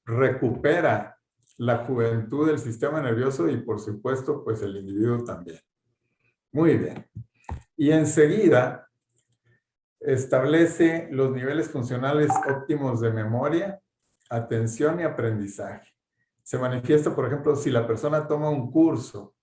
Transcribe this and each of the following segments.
Recupera la juventud del sistema nervioso y, por supuesto, pues el individuo también. Muy bien. Y enseguida establece los niveles funcionales óptimos de memoria, atención y aprendizaje. Se manifiesta, por ejemplo, si la persona toma un curso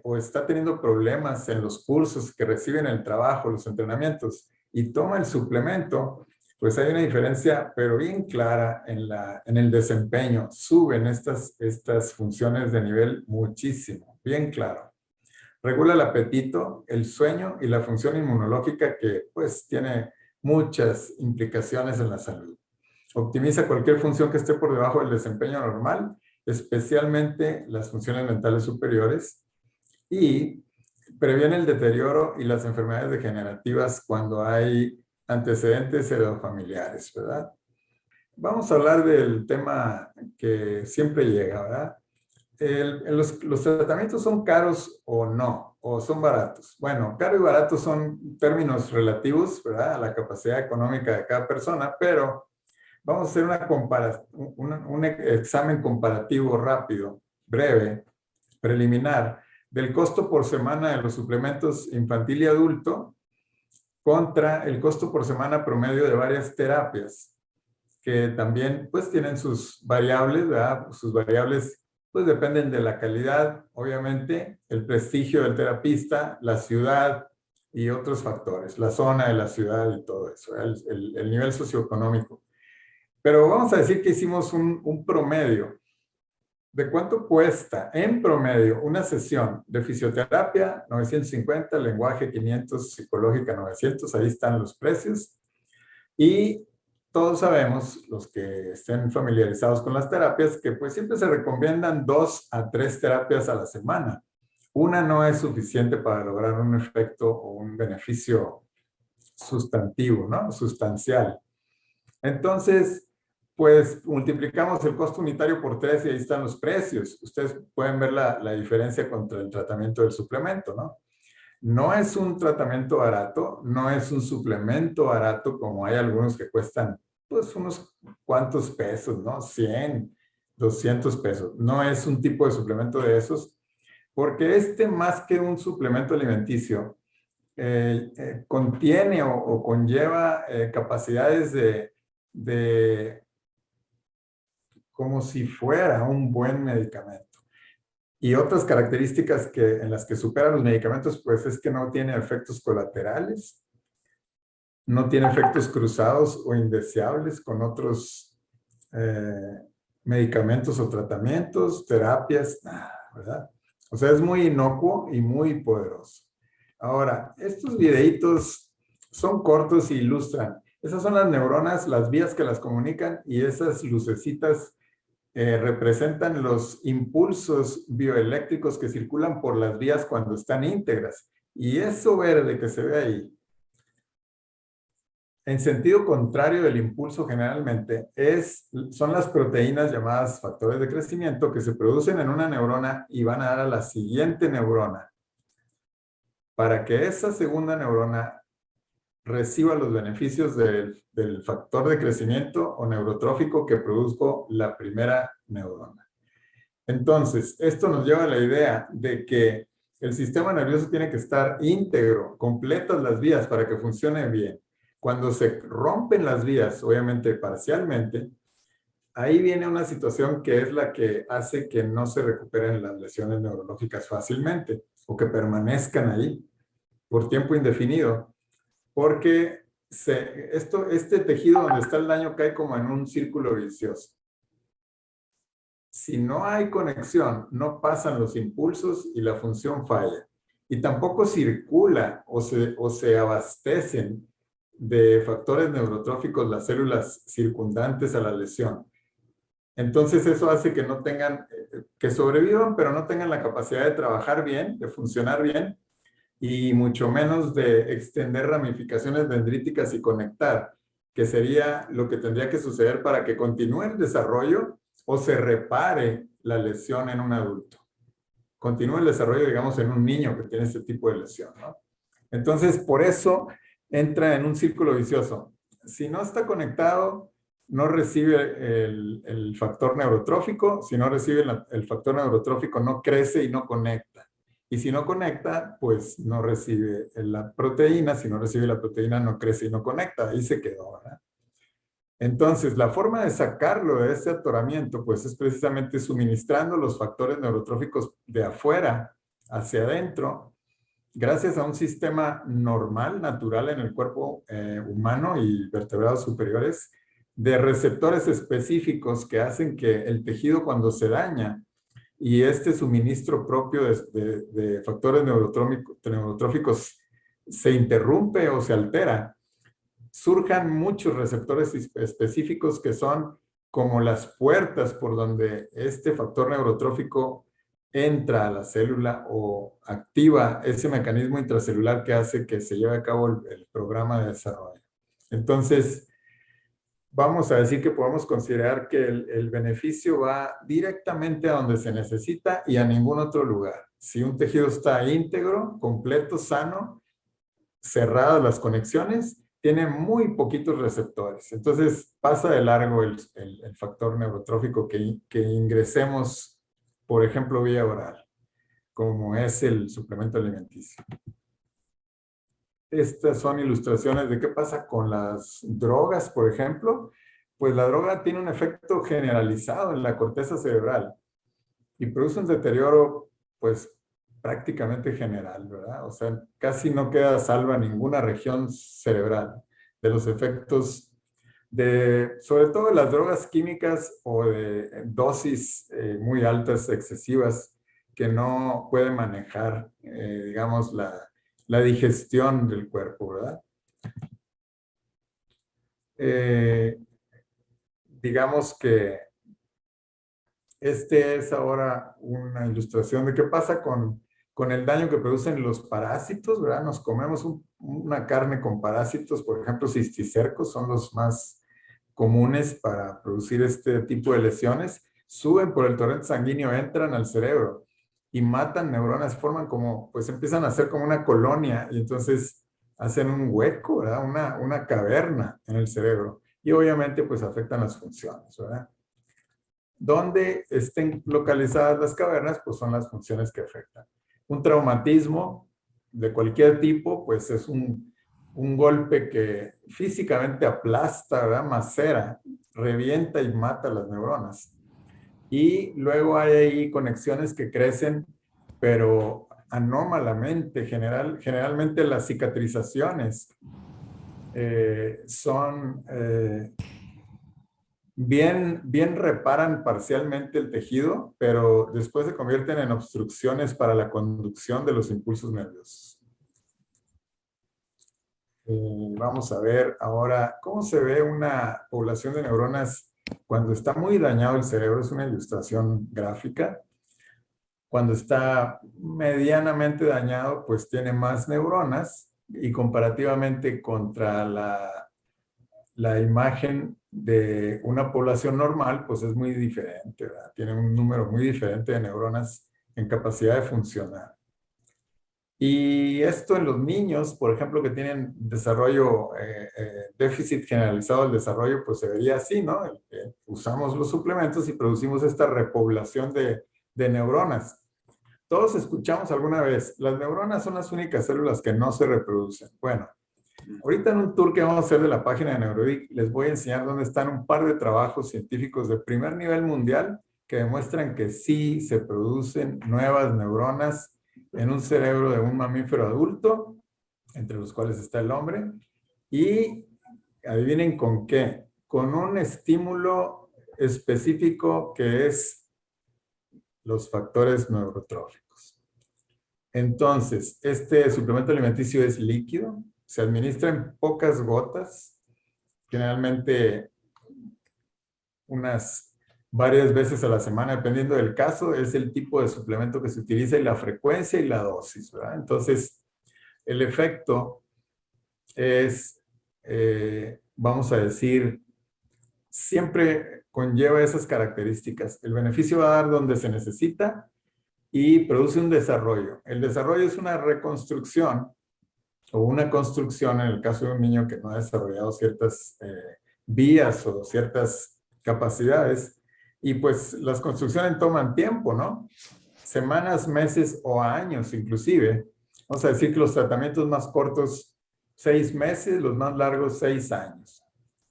o está teniendo problemas en los cursos que recibe en el trabajo, los entrenamientos, y toma el suplemento, pues hay una diferencia, pero bien clara en el desempeño. Suben estas funciones de nivel muchísimo, bien claro. Regula el apetito, el sueño y la función inmunológica que pues tiene muchas implicaciones en la salud. Optimiza cualquier función que esté por debajo del desempeño normal, especialmente las funciones mentales superiores, y previene el deterioro y las enfermedades degenerativas cuando hay antecedentes heredofamiliares, ¿verdad? Vamos a hablar del tema que siempre llega, ¿verdad? ¿Los tratamientos son caros o no? ¿O son baratos? Bueno, caro y barato son términos relativos, ¿verdad? A la capacidad económica de cada persona, pero vamos a hacer un examen comparativo rápido, breve, preliminar, del costo por semana de los suplementos infantil y adulto contra el costo por semana promedio de varias terapias, que también pues tienen sus variables, ¿verdad? Sus variables pues dependen de la calidad, obviamente, el prestigio del terapista, la ciudad y otros factores, la zona de la ciudad y todo eso, el nivel socioeconómico. Pero vamos a decir que hicimos un promedio de cuánto cuesta en promedio una sesión de fisioterapia, 950, lenguaje 500, psicológica 900, ahí están los precios. Y todos sabemos, los que estén familiarizados con las terapias, que pues siempre se recomiendan 2 a 3 terapias a la semana. Una no es suficiente para lograr un efecto o un beneficio sustantivo, ¿no? Sustancial. Entonces, pues multiplicamos el costo unitario por 3 y ahí están los precios. Ustedes pueden ver la diferencia contra el tratamiento del suplemento, ¿no? No es un tratamiento barato, no es un suplemento barato como hay algunos que cuestan pues unos cuantos pesos, ¿no? 100, 200 pesos. No es un tipo de suplemento de esos, porque más que un suplemento alimenticio, contiene o conlleva capacidades de como si fuera un buen medicamento. Y otras características en las que superan los medicamentos, pues es que no tiene efectos colaterales, no tiene efectos cruzados o indeseables con otros medicamentos o tratamientos, terapias, ¿verdad? O sea, es muy inocuo y muy poderoso. Ahora, estos videitos son cortos e ilustran. Esas son las neuronas, las vías que las comunican, y esas lucecitas representan los impulsos bioeléctricos que circulan por las vías cuando están íntegras. Y eso verde que se ve ahí, en sentido contrario del impulso generalmente, son las proteínas llamadas factores de crecimiento que se producen en una neurona y van a dar a la siguiente neurona, para que esa segunda neurona reciba los beneficios del factor de crecimiento o neurotrófico que produjo la primera neurona. Entonces, esto nos lleva a la idea de que el sistema nervioso tiene que estar íntegro, completas las vías para que funcione bien. Cuando se rompen las vías, obviamente parcialmente, ahí viene una situación que es la que hace que no se recuperen las lesiones neurológicas fácilmente o que permanezcan ahí por tiempo indefinido, porque este tejido donde está el daño cae como en un círculo vicioso. Si no hay conexión, no pasan los impulsos y la función falla. Y tampoco circula o se abastecen de factores neurotróficos las células circundantes a la lesión. Entonces eso hace que no tengan, que sobrevivan, pero no tengan la capacidad de trabajar bien, de funcionar bien, y mucho menos de extender ramificaciones dendríticas y conectar, que sería lo que tendría que suceder para que continúe el desarrollo o se repare la lesión en un adulto. continúe el desarrollo, digamos, en un niño que tiene este tipo de lesión, ¿no? Entonces, por eso entra en un círculo vicioso. Si no está conectado, no recibe el factor neurotrófico. Si no recibe el factor neurotrófico, no crece y no conecta. Y si no conecta, pues no recibe la proteína. Si no recibe la proteína, no crece y no conecta. Ahí se quedó, ¿verdad? Entonces, la forma de sacarlo de ese atoramiento, pues es precisamente suministrando los factores neurotróficos de afuera hacia adentro, gracias a un sistema normal, natural en el cuerpo humano y vertebrados superiores, de receptores específicos que hacen que el tejido cuando se daña y este suministro propio de factores neurotróficos se interrumpe o se altera, surjan muchos receptores específicos que son como las puertas por donde este factor neurotrófico entra a la célula o activa ese mecanismo intracelular que hace que se lleve a cabo el programa de desarrollo. Entonces, vamos a decir que podemos considerar que el beneficio va directamente a donde se necesita y a ningún otro lugar. Si un tejido está íntegro, completo, sano, cerradas las conexiones, tiene muy poquitos receptores. Entonces pasa de largo el factor neurotrófico que ingresemos, por ejemplo, vía oral, como es el suplemento alimenticio. Estas son ilustraciones de qué pasa con las drogas, por ejemplo. Pues la droga tiene un efecto generalizado en la corteza cerebral y produce un deterioro, pues, prácticamente general, ¿verdad? O sea, casi no queda salva ninguna región cerebral de los efectos sobre todo de las drogas químicas o de dosis muy altas, excesivas, que no pueden manejar, digamos, la digestión del cuerpo, ¿verdad? Digamos que este es ahora una ilustración de qué pasa con el daño que producen los parásitos, ¿verdad? Nos comemos una carne con parásitos, por ejemplo, cisticercos son los más comunes para producir este tipo de lesiones. Suben por el torrente sanguíneo, entran al cerebro y matan neuronas, forman como, pues empiezan a hacer como una colonia y entonces hacen un hueco, ¿verdad? Una caverna en el cerebro y obviamente pues afectan las funciones, ¿verdad? Donde estén localizadas las cavernas, pues son las funciones que afectan. Un traumatismo de cualquier tipo, pues es un golpe que físicamente aplasta, ¿verdad? Macera, revienta y mata las neuronas. Y luego hay ahí conexiones que crecen, pero anómalamente, generalmente las cicatrizaciones son bien reparan parcialmente el tejido, pero después se convierten en obstrucciones para la conducción de los impulsos nerviosos. Vamos a ver ahora cómo se ve una población de neuronas cuando está muy dañado el cerebro. Es una ilustración gráfica. Cuando está medianamente dañado, pues tiene más neuronas y comparativamente contra la imagen de una población normal, pues es muy diferente, ¿verdad? Tiene un número muy diferente de neuronas en capacidad de funcionar. Y esto en los niños, por ejemplo, que tienen desarrollo, déficit generalizado del desarrollo, pues se vería así, ¿no? Usamos los suplementos y producimos esta repoblación de neuronas. Todos escuchamos alguna vez, las neuronas son las únicas células que no se reproducen. Bueno, ahorita en un tour que vamos a hacer de la página de Neurobic, les voy a enseñar dónde están un par de trabajos científicos de primer nivel mundial que demuestran que sí se producen nuevas neuronas en un cerebro de un mamífero adulto, entre los cuales está el hombre, y adivinen con qué, con un estímulo específico que es los factores neurotróficos. Entonces, este suplemento alimenticio es líquido, se administra en pocas gotas, generalmente unas varias veces a la semana, dependiendo del caso, es el tipo de suplemento que se utiliza y la frecuencia y la dosis, ¿verdad? Entonces, el efecto es, vamos a decir, siempre conlleva esas características. El beneficio va a dar donde se necesita y produce un desarrollo. El desarrollo es una reconstrucción o una construcción en el caso de un niño que no ha desarrollado ciertas vías o ciertas capacidades. Y pues las construcciones toman tiempo, ¿no? Semanas, meses o años inclusive. Vamos a decir que los tratamientos más cortos, 6 meses, los más largos, 6 años,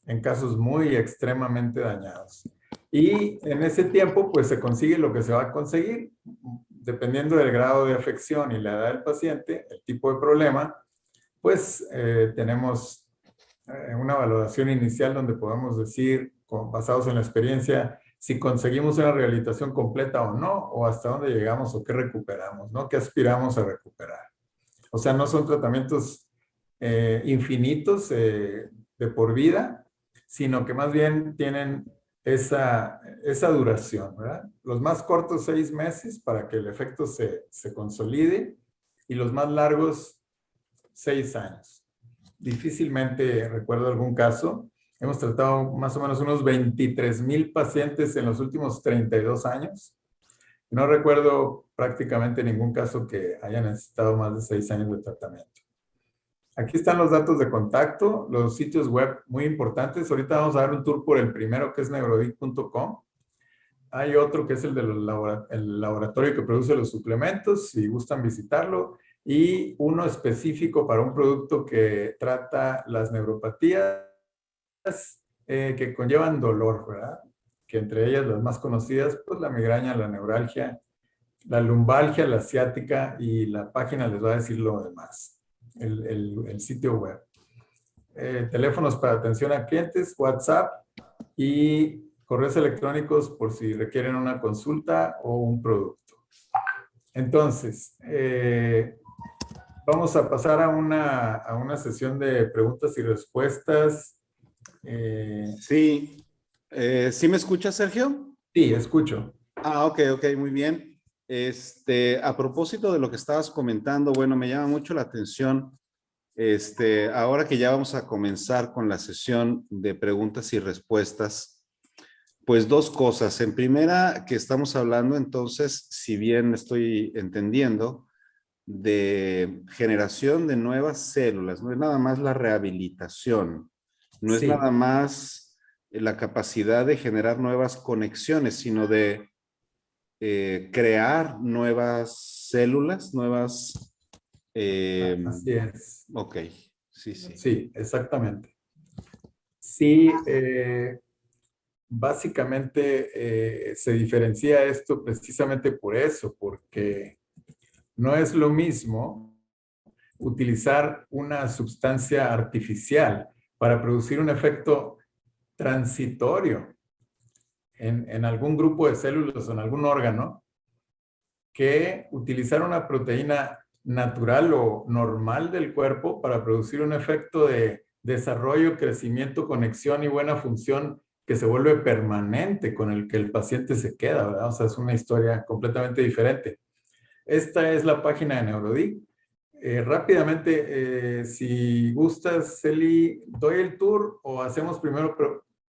en casos muy extremadamente dañados. Y en ese tiempo, pues se consigue lo que se va a conseguir, dependiendo del grado de afección y la edad del paciente, el tipo de problema, pues tenemos una valoración inicial donde podemos decir, basados en la experiencia, si conseguimos una rehabilitación completa o no, o hasta dónde llegamos o qué recuperamos, ¿no? ¿Qué aspiramos a recuperar? O sea, no son tratamientos infinitos de por vida, sino que más bien tienen esa duración, ¿verdad? Los más cortos 6 meses para que el efecto se consolide y los más largos 6 años. Difícilmente recuerdo algún caso. Hemos tratado más o menos unos 23,000 pacientes en los últimos 32 años. No recuerdo prácticamente ningún caso que haya necesitado más de 6 años de tratamiento. Aquí están los datos de contacto, los sitios web muy importantes. Ahorita vamos a dar un tour por el primero, que es neurodic.com. Hay otro que es el del laboratorio que produce los suplementos, si gustan visitarlo. Y uno específico para un producto que trata las neuropatías que conllevan dolor, ¿verdad? Que entre ellas las más conocidas, pues la migraña, la neuralgia, la lumbalgia, la ciática, y la página les va a decir lo demás, el sitio web. Teléfonos para atención a clientes, WhatsApp y correos electrónicos por si requieren una consulta o un producto. Entonces, vamos a pasar a una sesión de preguntas y respuestas. Sí. ¿Sí me escuchas, Sergio? Sí, escucho. Ok, muy bien. A propósito de lo que estabas comentando, bueno, me llama mucho la atención, ahora que ya vamos a comenzar con la sesión de preguntas y respuestas, pues dos cosas. En primera, que estamos hablando entonces, si bien estoy entendiendo, de generación de nuevas células, no es nada más la rehabilitación, no es nada Sí, más la capacidad de generar nuevas conexiones, sino de crear nuevas células, nuevas... así es. ok, sí, sí. Sí, exactamente. Sí, básicamente se diferencia esto precisamente por eso, porque no es lo mismo utilizar una sustancia artificial para producir un efecto transitorio en algún grupo de células o en algún órgano que utilizar una proteína natural o normal del cuerpo para producir un efecto de desarrollo, crecimiento, conexión y buena función que se vuelve permanente, con el que el paciente se queda, ¿verdad? O sea, es una historia completamente diferente. Esta es la página de Neurodic. Rápidamente, si gustas, Celi, doy el tour o hacemos primero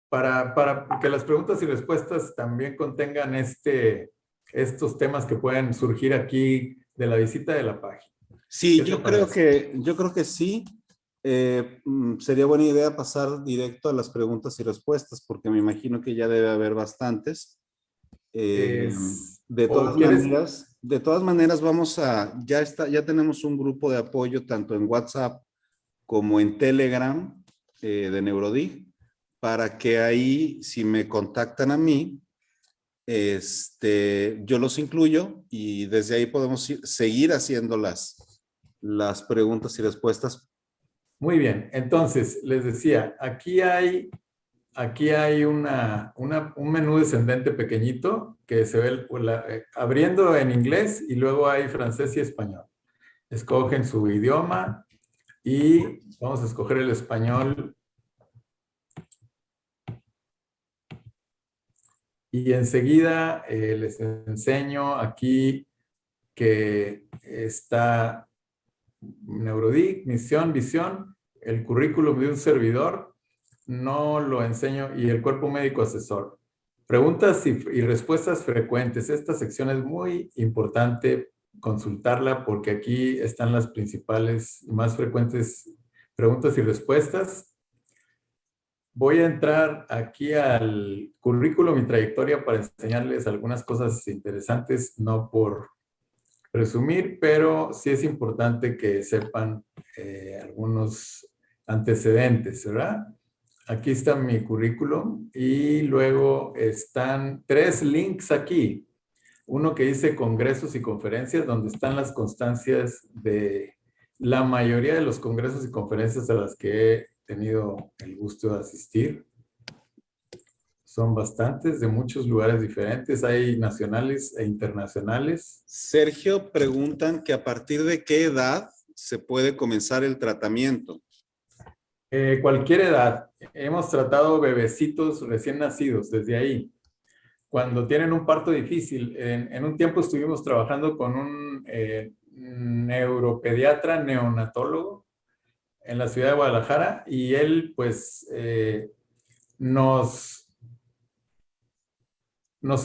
para que las preguntas y respuestas también contengan estos temas que pueden surgir aquí de la visita de la página. Sí, ¿Qué te parece? yo creo que sí. Sería buena idea pasar directo a las preguntas y respuestas, porque me imagino que ya debe haber bastantes. ¿O quieres? De todas maneras vamos a, ya tenemos un grupo de apoyo tanto en WhatsApp como en Telegram de Neurodig, para que ahí, si me contactan a mí, yo los incluyo y desde ahí podemos seguir haciendo las preguntas y respuestas. Muy bien. Entonces, les decía, aquí hay un menú descendente pequeñito que se ve abriendo en inglés y luego hay francés y español. Escogen su idioma y vamos a escoger el español. Y enseguida les enseño aquí que está Neurodic, misión, visión, el currículum de un servidor, no lo enseño, y el cuerpo médico asesor. Preguntas y respuestas frecuentes. Esta sección es muy importante consultarla porque aquí están las principales y más frecuentes preguntas y respuestas. Voy a entrar aquí al currículum y trayectoria para enseñarles algunas cosas interesantes, no por presumir, pero sí es importante que sepan algunos antecedentes, ¿verdad? Aquí está mi currículum y luego están 3 links aquí. Uno que dice congresos y conferencias, donde están las constancias de la mayoría de los congresos y conferencias a las que he tenido el gusto de asistir. Son bastantes, de muchos lugares diferentes, hay nacionales e internacionales. Sergio, preguntan que a partir de qué edad se puede comenzar el tratamiento. Cualquier edad. Hemos tratado bebecitos recién nacidos desde ahí. Cuando tienen un parto difícil, en un tiempo estuvimos trabajando con un neuropediatra neonatólogo en la ciudad de Guadalajara y él pues nos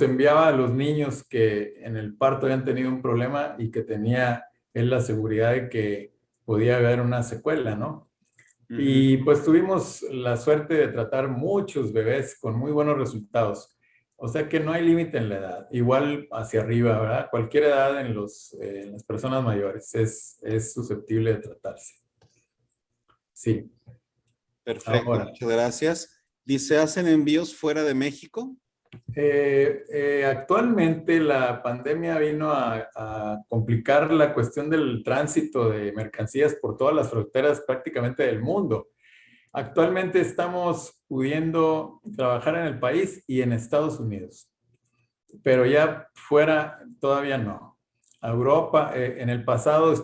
enviaba a los niños que en el parto habían tenido un problema y que tenía él la seguridad de que podía haber una secuela, ¿no? Y pues tuvimos la suerte de tratar muchos bebés con muy buenos resultados. O sea que no hay límite en la edad. Igual hacia arriba, ¿verdad? Cualquier edad en las personas mayores es susceptible de tratarse. Sí. Perfecto, Ahora, muchas gracias. Dice, ¿hacen envíos fuera de México? actualmente la pandemia vino a complicar la cuestión del tránsito de mercancías por todas las fronteras prácticamente del mundo. Actualmente estamos pudiendo trabajar en el país y en Estados Unidos, pero ya fuera todavía no. A Europa, en el pasado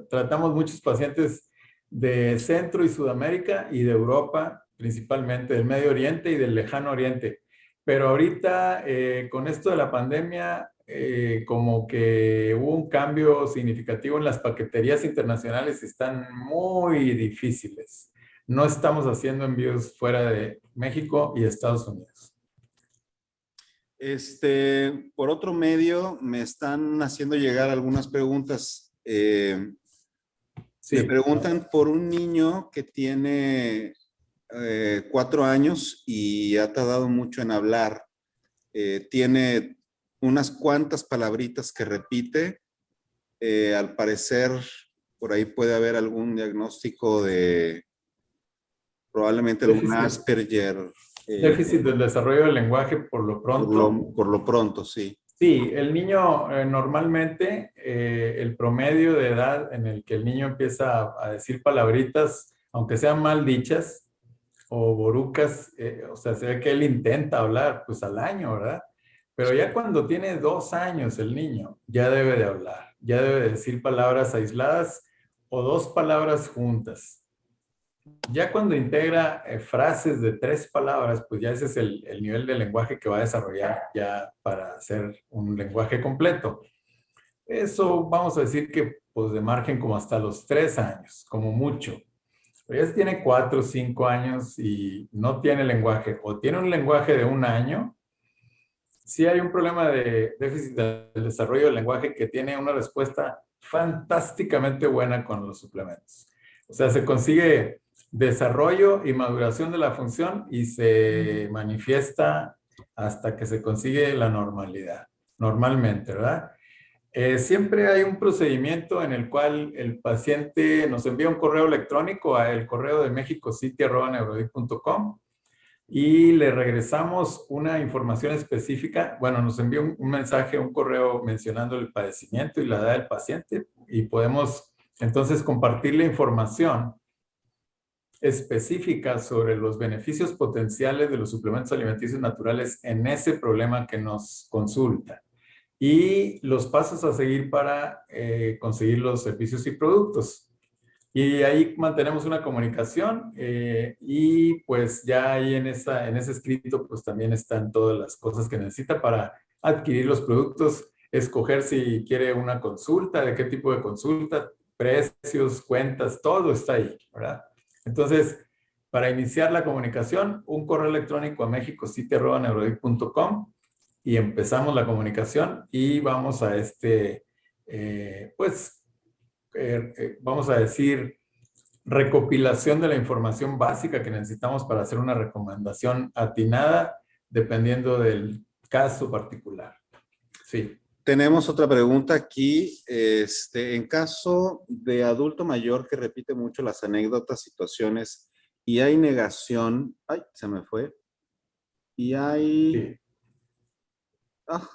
tratamos muchos pacientes de Centro y Sudamérica y de Europa, principalmente del Medio Oriente y del Lejano Oriente. Pero ahorita, con esto de la pandemia, como que hubo un cambio significativo en las paqueterías internacionales, están muy difíciles. No estamos haciendo envíos fuera de México y Estados Unidos. Por otro medio, me están haciendo llegar algunas preguntas. Me Sí. preguntan por un niño que tiene 4 años y ha tardado mucho en hablar. Tiene unas cuantas palabritas que repite. Al parecer, por ahí puede haber algún diagnóstico de probablemente algún Déficit, Asperger. déficit del desarrollo del lenguaje por lo pronto. Por lo pronto, sí. Sí, el niño normalmente, el promedio de edad en el que el niño empieza a decir palabritas, aunque sean mal dichas o borucas, o sea, se ve que él intenta hablar, pues al año, ¿verdad? Pero ya cuando tiene 2 años el niño, ya debe de hablar, ya debe de decir palabras aisladas o 2 palabras juntas. Ya cuando integra frases de 3 palabras, pues ya ese es el nivel de lenguaje que va a desarrollar ya para hacer un lenguaje completo. Eso vamos a decir que pues de margen como hasta los 3 años, como mucho. Pero ya si tiene 4 o 5 años y no tiene lenguaje o tiene un lenguaje de 1 año, sí hay un problema de déficit del desarrollo del lenguaje que tiene una respuesta fantásticamente buena con los suplementos. O sea, se consigue desarrollo y maduración de la función y se manifiesta hasta que se consigue la normalidad, normalmente, ¿verdad? Siempre hay un procedimiento en el cual el paciente nos envía un correo electrónico a el correo de mexicocity@neurodic.com y le regresamos una información específica. Bueno, nos envía un mensaje, un correo mencionando el padecimiento y la edad del paciente y podemos entonces compartir la información específica sobre los beneficios potenciales de los suplementos alimenticios naturales en ese problema que nos consulta y los pasos a seguir para conseguir los servicios y productos. Y ahí mantenemos una comunicación y pues ya ahí en ese escrito pues también están todas las cosas que necesita para adquirir los productos, escoger si quiere una consulta, de qué tipo de consulta, precios, cuentas, todo está ahí, ¿verdad? Entonces, Para iniciar la comunicación, un correo electrónico a mexicocity@neurodic.com y empezamos la comunicación y vamos a vamos a decir, recopilación de la información básica que necesitamos para hacer una recomendación atinada, dependiendo del caso particular. Sí. Tenemos otra pregunta aquí. En caso de adulto mayor que repite mucho las anécdotas, situaciones y hay negación, ay, se me fue, y hay, Sí. ah,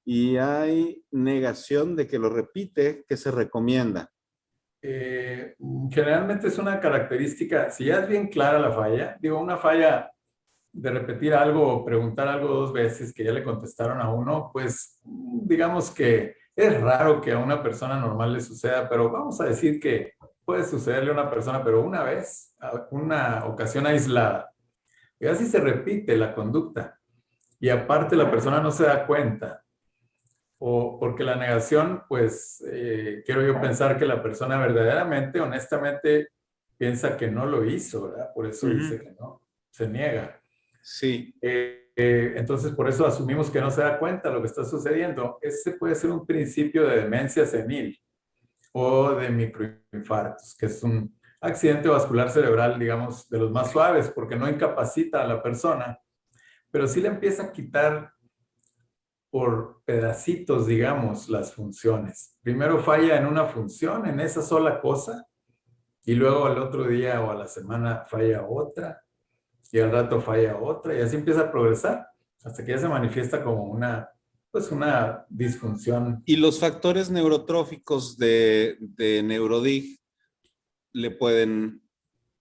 y hay negación de que lo repite, ¿qué se recomienda? Generalmente es una característica, si ya es bien clara la falla, digo, una falla de repetir algo o preguntar algo 2 veces que ya le contestaron a uno, pues digamos que es raro que a una persona normal le suceda, pero vamos a decir que puede sucederle a una persona, pero una vez, a una ocasión aislada. Y así se repite la conducta. Y aparte la persona no se da cuenta. O porque la negación, pues quiero yo pensar que la persona verdaderamente, honestamente, piensa que no lo hizo, ¿verdad? Por eso dice que no, se niega. Sí. Entonces, por eso asumimos que no se da cuenta de lo que está sucediendo. Ese puede ser un principio de demencia senil o de microinfartos, que es un accidente vascular cerebral, digamos, de los más suaves, porque no incapacita a la persona, pero sí le empieza a quitar por pedacitos, digamos, las funciones. Primero falla en una función, en esa sola cosa, y luego al otro día o a la semana falla otra, y al rato falla otra, y así empieza a progresar, hasta que ya se manifiesta como pues una disfunción. Y los factores neurotróficos de Neurodig le pueden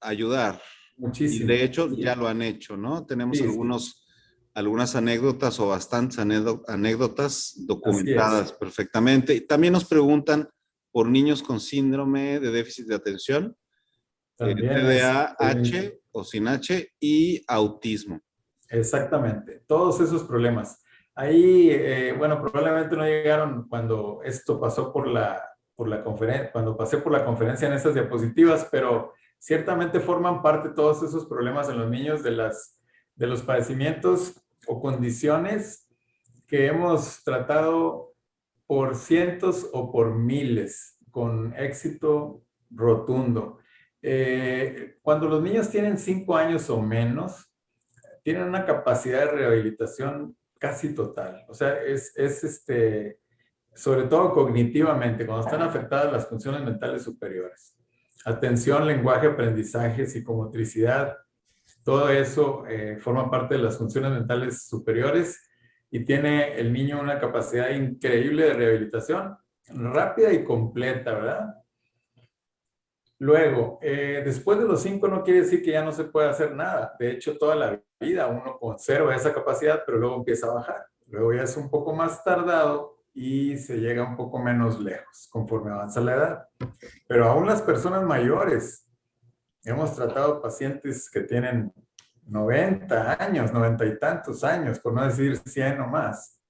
ayudar. Y de Muchísimo. hecho ya Sí, lo han hecho, ¿no? Tenemos sí, sí, algunas anécdotas o bastantes anécdotas así es. documentadas perfectamente. Y también nos preguntan por niños con síndrome de déficit de atención, También es TDAH o sin H y autismo. exactamente, todos esos problemas. Ahí, bueno, probablemente no llegaron cuando esto pasó por la conferencia, cuando pasé por la conferencia en estas diapositivas, pero ciertamente forman parte todos esos problemas en los niños de los padecimientos o condiciones que hemos tratado por cientos o por miles con éxito rotundo. Cuando los niños tienen 5 años o menos, tienen una capacidad de rehabilitación casi total. O sea, sobre todo cognitivamente, cuando están afectadas las funciones mentales superiores. Atención, lenguaje, aprendizaje, psicomotricidad, todo eso forma parte de las funciones mentales superiores y tiene el niño una capacidad increíble de rehabilitación, rápida y completa, ¿verdad? Luego, después de los 5 no quiere decir que ya no se puede hacer nada. De hecho, toda la vida uno conserva esa capacidad, pero luego empieza a bajar. Luego ya es un poco más tardado y se llega un poco menos lejos conforme avanza la edad. Pero aún las personas mayores, hemos tratado pacientes que tienen 90 años, 90 y tantos años, por no decir 100 o más,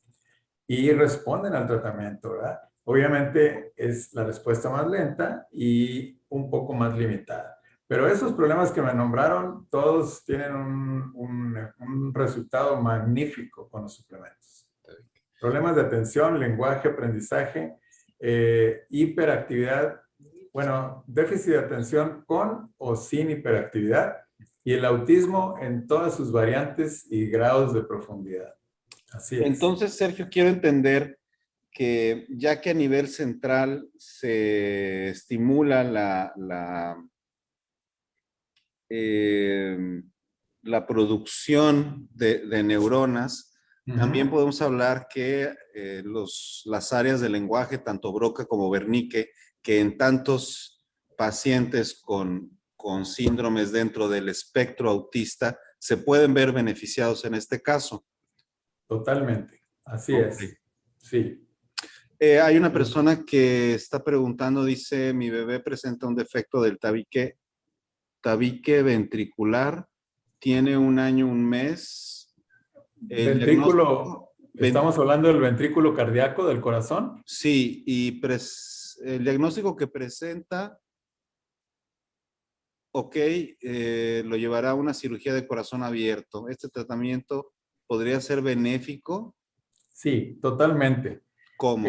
y responden al tratamiento, ¿verdad? Obviamente es la respuesta más lenta y un poco más limitada. Pero esos problemas que me nombraron, todos tienen un resultado magnífico con los suplementos. Problemas de atención, lenguaje, aprendizaje, hiperactividad, bueno, déficit de atención con o sin hiperactividad y el autismo en todas sus variantes y grados de profundidad. Así es. Entonces, Sergio, quiero entender que ya que a nivel central se estimula eh, la producción de neuronas, también podemos hablar que las áreas del lenguaje, tanto Broca como Wernicke, que en tantos pacientes con síndromes dentro del espectro autista se pueden ver beneficiados en este caso. Totalmente, así Ok. es. Sí. Hay una persona que está preguntando, dice, mi bebé presenta un defecto del tabique ventricular, tiene 1 año, 1 mes. El Ventrículo, diagnóstico, estamos hablando del ventrículo cardíaco del corazón. sí, y el diagnóstico que presenta ok, lo llevará a una cirugía de corazón abierto. ¿Este tratamiento podría ser benéfico? Sí, totalmente. ¿Cómo?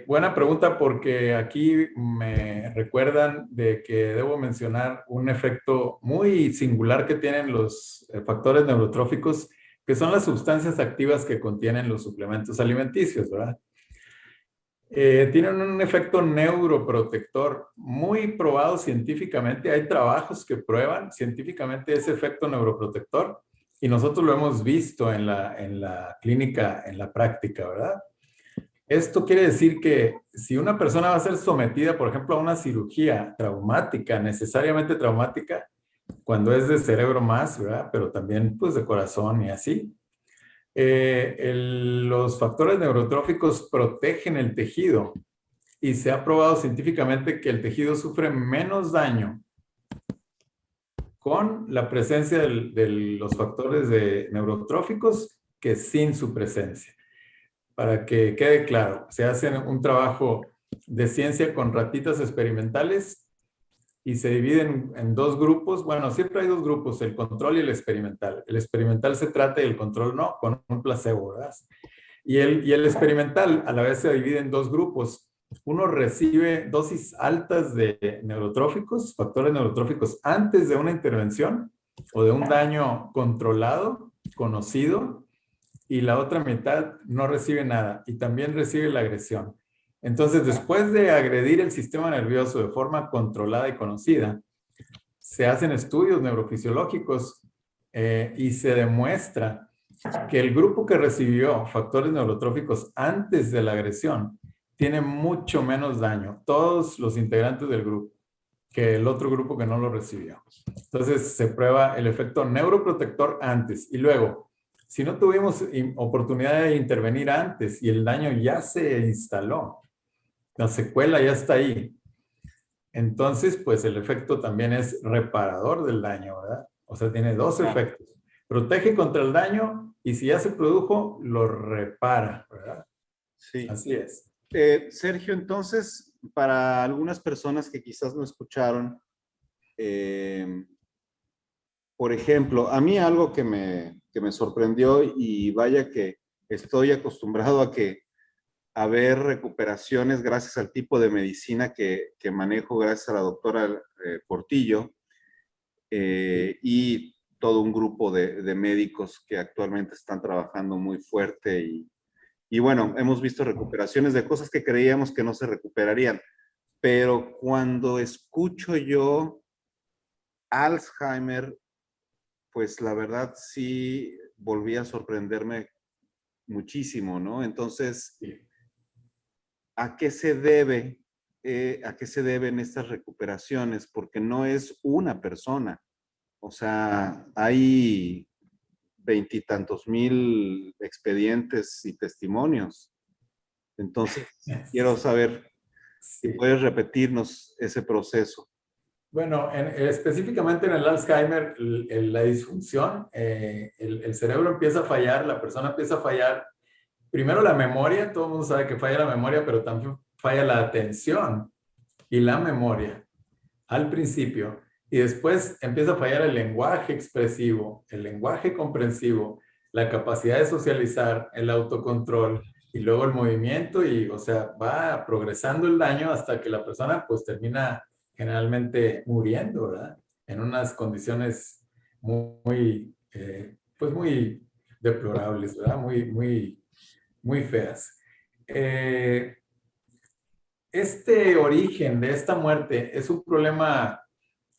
Buena pregunta porque aquí me recuerdan de que debo mencionar un efecto muy singular que tienen los factores neurotróficos, que son las sustancias activas que contienen los suplementos alimenticios, ¿verdad? Tienen un efecto neuroprotector muy probado científicamente. Hay trabajos que prueban científicamente ese efecto neuroprotector y nosotros lo hemos visto en la clínica, en la práctica, ¿verdad? Esto quiere decir que si una persona va a ser sometida, por ejemplo, a una cirugía traumática, necesariamente traumática, cuando es de cerebro más, ¿verdad? Pero también pues de corazón y así, los factores neurotróficos protegen el tejido y se ha probado científicamente que el tejido sufre menos daño con la presencia de los factores neurotróficos que sin su presencia. Para que quede claro, se hace un trabajo de ciencia con ratitas experimentales y se dividen en dos grupos. Bueno, siempre hay dos grupos, el control y el experimental. El experimental se trata y el control no, con un placebo, ¿verdad? Y el experimental a la vez se divide en dos grupos. Uno recibe dosis altas de neurotróficos, factores neurotróficos, antes de una intervención o de un daño controlado, conocido, y la otra mitad no recibe nada y también recibe la agresión. Entonces, después de agredir el sistema nervioso de forma controlada y conocida, se hacen estudios neurofisiológicos y se demuestra que el grupo que recibió factores neurotróficos antes de la agresión tiene mucho menos daño, todos los integrantes del grupo, que el otro grupo que no lo recibió. Entonces se prueba el efecto neuroprotector antes y luego, si no tuvimos oportunidad de intervenir antes y el daño ya se instaló, la secuela ya está ahí, entonces pues el efecto también es reparador del daño, ¿verdad? O sea, tiene dos efectos. Protege contra el daño y si ya se produjo, lo repara, ¿verdad? Sí. Así es. Sergio, entonces, para algunas personas que quizás no escucharon, por ejemplo, a mí algo que me sorprendió y vaya que estoy acostumbrado a ver recuperaciones gracias al tipo de medicina que manejo, gracias a la doctora Portillo y todo un grupo de médicos que actualmente están trabajando muy fuerte y bueno, hemos visto recuperaciones de cosas que creíamos que no se recuperarían, pero cuando escucho yo Alzheimer, pues la verdad sí volví a sorprenderme muchísimo, ¿no? Entonces, ¿a qué se debe? ¿A qué se deben estas recuperaciones? Porque no es una persona. O sea, hay veintitantos mil expedientes y testimonios. Entonces, quiero saber si Sí. puedes repetirnos ese proceso. Bueno, específicamente en el Alzheimer, la disfunción, el cerebro empieza a fallar, la persona empieza a fallar. Primero la memoria, todo el mundo sabe que falla la memoria, pero también falla la atención y la memoria al principio. Y después empieza a fallar el lenguaje expresivo, el lenguaje comprensivo, la capacidad de socializar, el autocontrol y luego el movimiento y, o sea, va progresando el daño hasta que la persona pues termina generalmente muriendo, ¿verdad? En unas condiciones pues muy deplorables, ¿verdad? Muy feas. Eh, este origen de esta muerte es un problema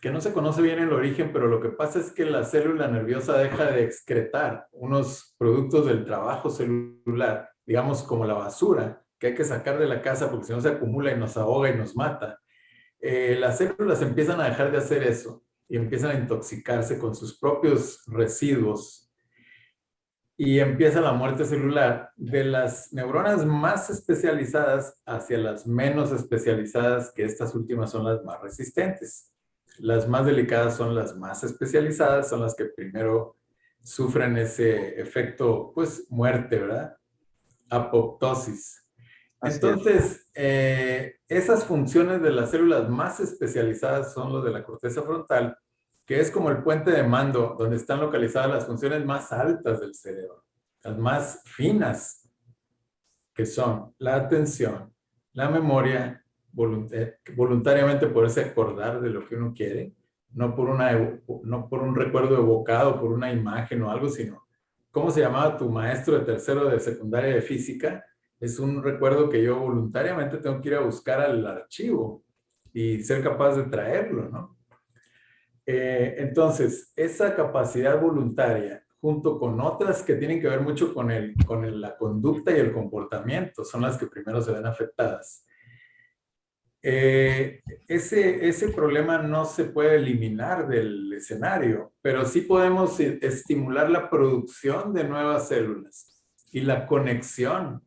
que no se conoce bien el origen, pero lo que pasa es que la célula nerviosa deja de excretar unos productos del trabajo celular, digamos como la basura, que hay que sacar de la casa porque si no se acumula y nos ahoga y nos mata. Las células empiezan a dejar de hacer eso y empiezan a intoxicarse con sus propios residuos y empieza la muerte celular de las neuronas más especializadas hacia las menos especializadas, que estas últimas son las más resistentes. Las más delicadas son las más especializadas, son las que primero sufren ese efecto, pues muerte, ¿verdad? Apoptosis. Así es. Entonces, esas funciones de las células más especializadas son los de la corteza frontal, que es como el puente de mando, donde están localizadas las funciones más altas del cerebro, las más finas, que son la atención, la memoria, voluntariamente poderse acordar de lo que uno quiere, no por un recuerdo evocado, por una imagen o algo, sino cómo se llamaba tu maestro de tercero de secundaria de física. Es un recuerdo que yo voluntariamente tengo que ir a buscar al archivo y ser capaz de traerlo, ¿no? Entonces, esa capacidad voluntaria, junto con otras que tienen que ver mucho con la conducta y el comportamiento, son las que primero se ven afectadas. Ese problema no se puede eliminar del escenario, pero sí podemos estimular la producción de nuevas células y la conexión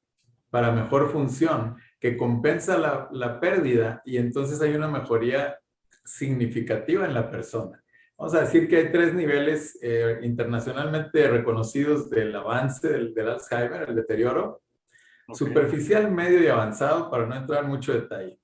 para mejor función, que compensa la pérdida y entonces hay una mejoría significativa en la persona. Vamos a decir que hay 3 niveles internacionalmente reconocidos del avance del Alzheimer, el deterioro: superficial, medio y avanzado, para no entrar en mucho detalle.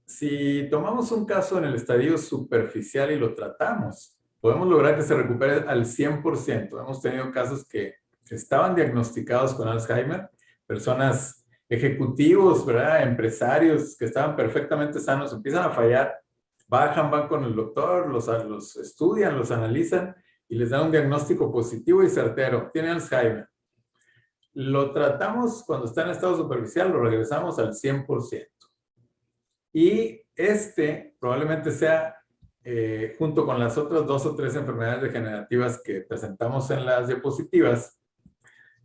Si tomamos un caso en el estadio superficial y lo tratamos, podemos lograr que se recupere al 100%. Hemos tenido casos que estaban diagnosticados con Alzheimer, personas ejecutivos, ¿verdad? Empresarios que estaban perfectamente sanos, empiezan a fallar, bajan, van con el doctor, los estudian, los analizan y les dan un diagnóstico positivo y certero. Tiene Alzheimer. Lo tratamos cuando está en estado superficial, lo regresamos al 100%. Y probablemente sea, junto con las otras 2 o 3 enfermedades degenerativas que presentamos en las diapositivas,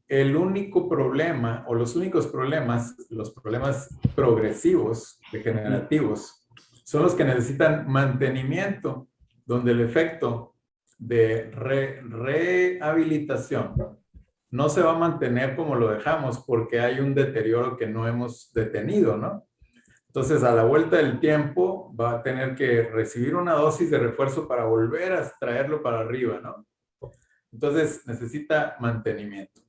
el único problema o los únicos problemas, los problemas progresivos, degenerativos, son los que necesitan mantenimiento, donde el efecto de rehabilitación no se va a mantener como lo dejamos porque hay un deterioro que no hemos detenido, ¿no? Entonces, a la vuelta del tiempo, va a tener que recibir una dosis de refuerzo para volver a traerlo para arriba, ¿no? Entonces, necesita mantenimiento.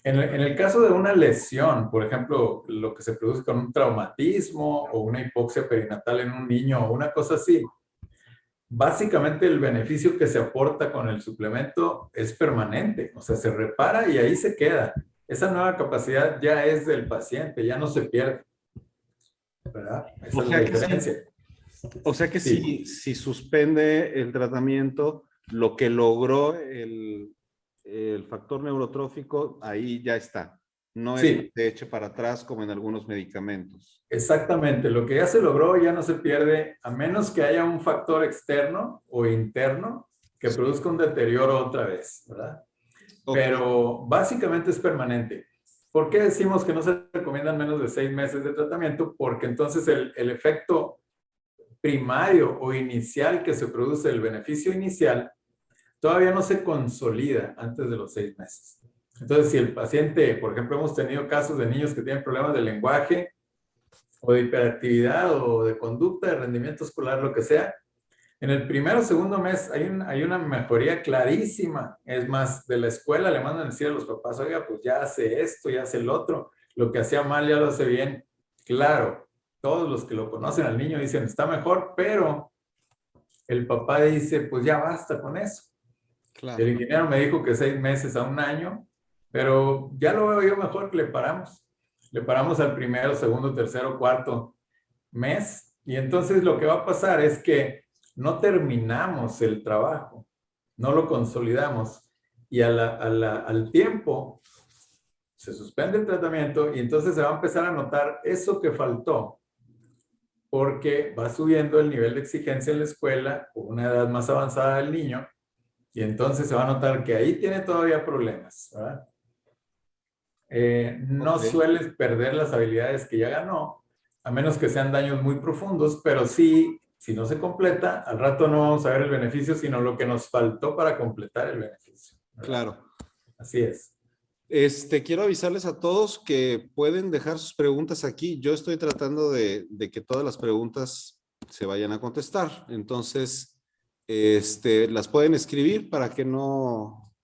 En el caso de una lesión, por ejemplo, lo que se produce con un traumatismo o una hipoxia perinatal en un niño o una cosa así, básicamente el beneficio que se aporta con el suplemento es permanente, o sea, se repara y ahí se queda. Esa nueva capacidad ya es del paciente, ya no se pierde, ¿verdad? Esa O es la sea que diferencia. sí, o sea que Sí, si suspende el tratamiento, lo que logró el factor neurotrófico, ahí ya está. No es que sí, se eche para atrás como en algunos medicamentos. exactamente. Lo que ya se logró ya no se pierde, a menos que haya un factor externo o interno que Sí. produzca un deterioro otra vez, ¿verdad? Ok, Pero básicamente es permanente. ¿Por qué decimos que no se recomiendan menos de 6 meses de tratamiento? Porque entonces el efecto primario o inicial que se produce, el beneficio inicial, todavía no se consolida antes de los 6 meses. Entonces, si el paciente, por ejemplo, hemos tenido casos de niños que tienen problemas de lenguaje o de hiperactividad o de conducta, de rendimiento escolar, lo que sea, en el primero o segundo mes hay una mejoría clarísima. Es más, de la escuela le mandan a decir a los papás: oiga, pues ya hace esto, ya hace el otro, lo que hacía mal ya lo hace bien. Claro, todos los que lo conocen al niño dicen está mejor, pero el papá dice pues ya basta con eso. El claro. ingeniero me dijo que 6 meses a un año, pero ya lo veo yo mejor que le paramos. Le paramos al primero, segundo, tercero, cuarto mes. Y entonces lo que va a pasar es que no terminamos el trabajo, no lo consolidamos. Y al tiempo se suspende el tratamiento y entonces se va a empezar a notar eso que faltó, porque va subiendo el nivel de exigencia en la escuela con una edad más avanzada del niño y entonces se va a notar que ahí tiene todavía problemas, ¿verdad? No Ok. sueles perder las habilidades que ya ganó, a menos que sean daños muy profundos, pero sí, si no se completa, al rato no vamos a ver el beneficio, sino lo que nos faltó para completar el beneficio, ¿verdad? Claro. Así es. Quiero avisarles a todos que pueden dejar sus preguntas aquí. Yo estoy tratando de que todas las preguntas se vayan a contestar. Entonces, las pueden escribir para que no,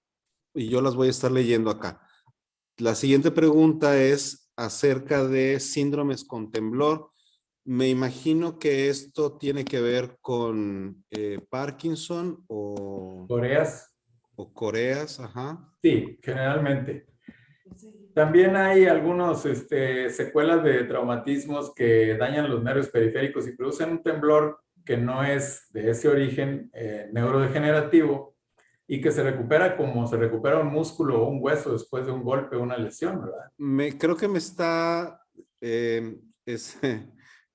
y yo las voy a estar leyendo acá. La siguiente pregunta es, acerca de síndromes con temblor. Me imagino que esto tiene que ver con Parkinson Coreas, o Coreas, ajá. sí, generalmente. También hay algunos secuelas de traumatismos que dañan los nervios periféricos y producen un temblor que no es de ese origen neurodegenerativo y que se recupera como se recupera un músculo o un hueso después de un golpe o una lesión, ¿verdad? Creo que me está, es,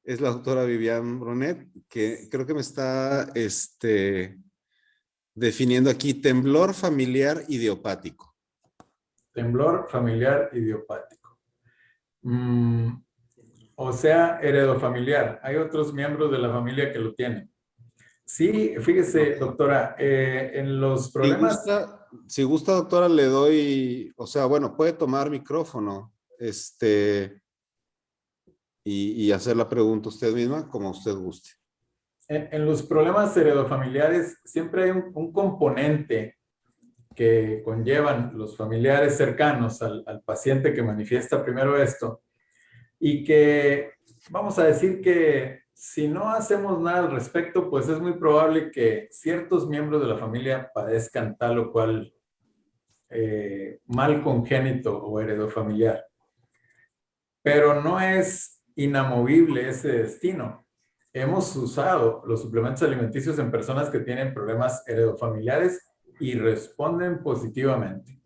es la doctora Vivian Brunet, que creo que me está definiendo aquí temblor familiar idiopático. Temblor familiar idiopático. Mm, o sea, heredofamiliar. Hay otros miembros de la familia que lo tienen. Sí, fíjese, doctora, en los problemas, Si gusta, doctora, le doy, o sea, bueno, puede tomar micrófono, y hacer la pregunta usted misma, como usted guste. en los problemas heredofamiliares siempre hay un componente que conllevan los familiares cercanos al paciente que manifiesta primero esto y que vamos a decir que si no hacemos nada al respecto, pues es muy probable que ciertos miembros de la familia padezcan tal o cual mal congénito o heredofamiliar. Pero no es inamovible ese destino. Hemos usado los suplementos alimenticios en personas que tienen problemas heredofamiliares y responden positivamente.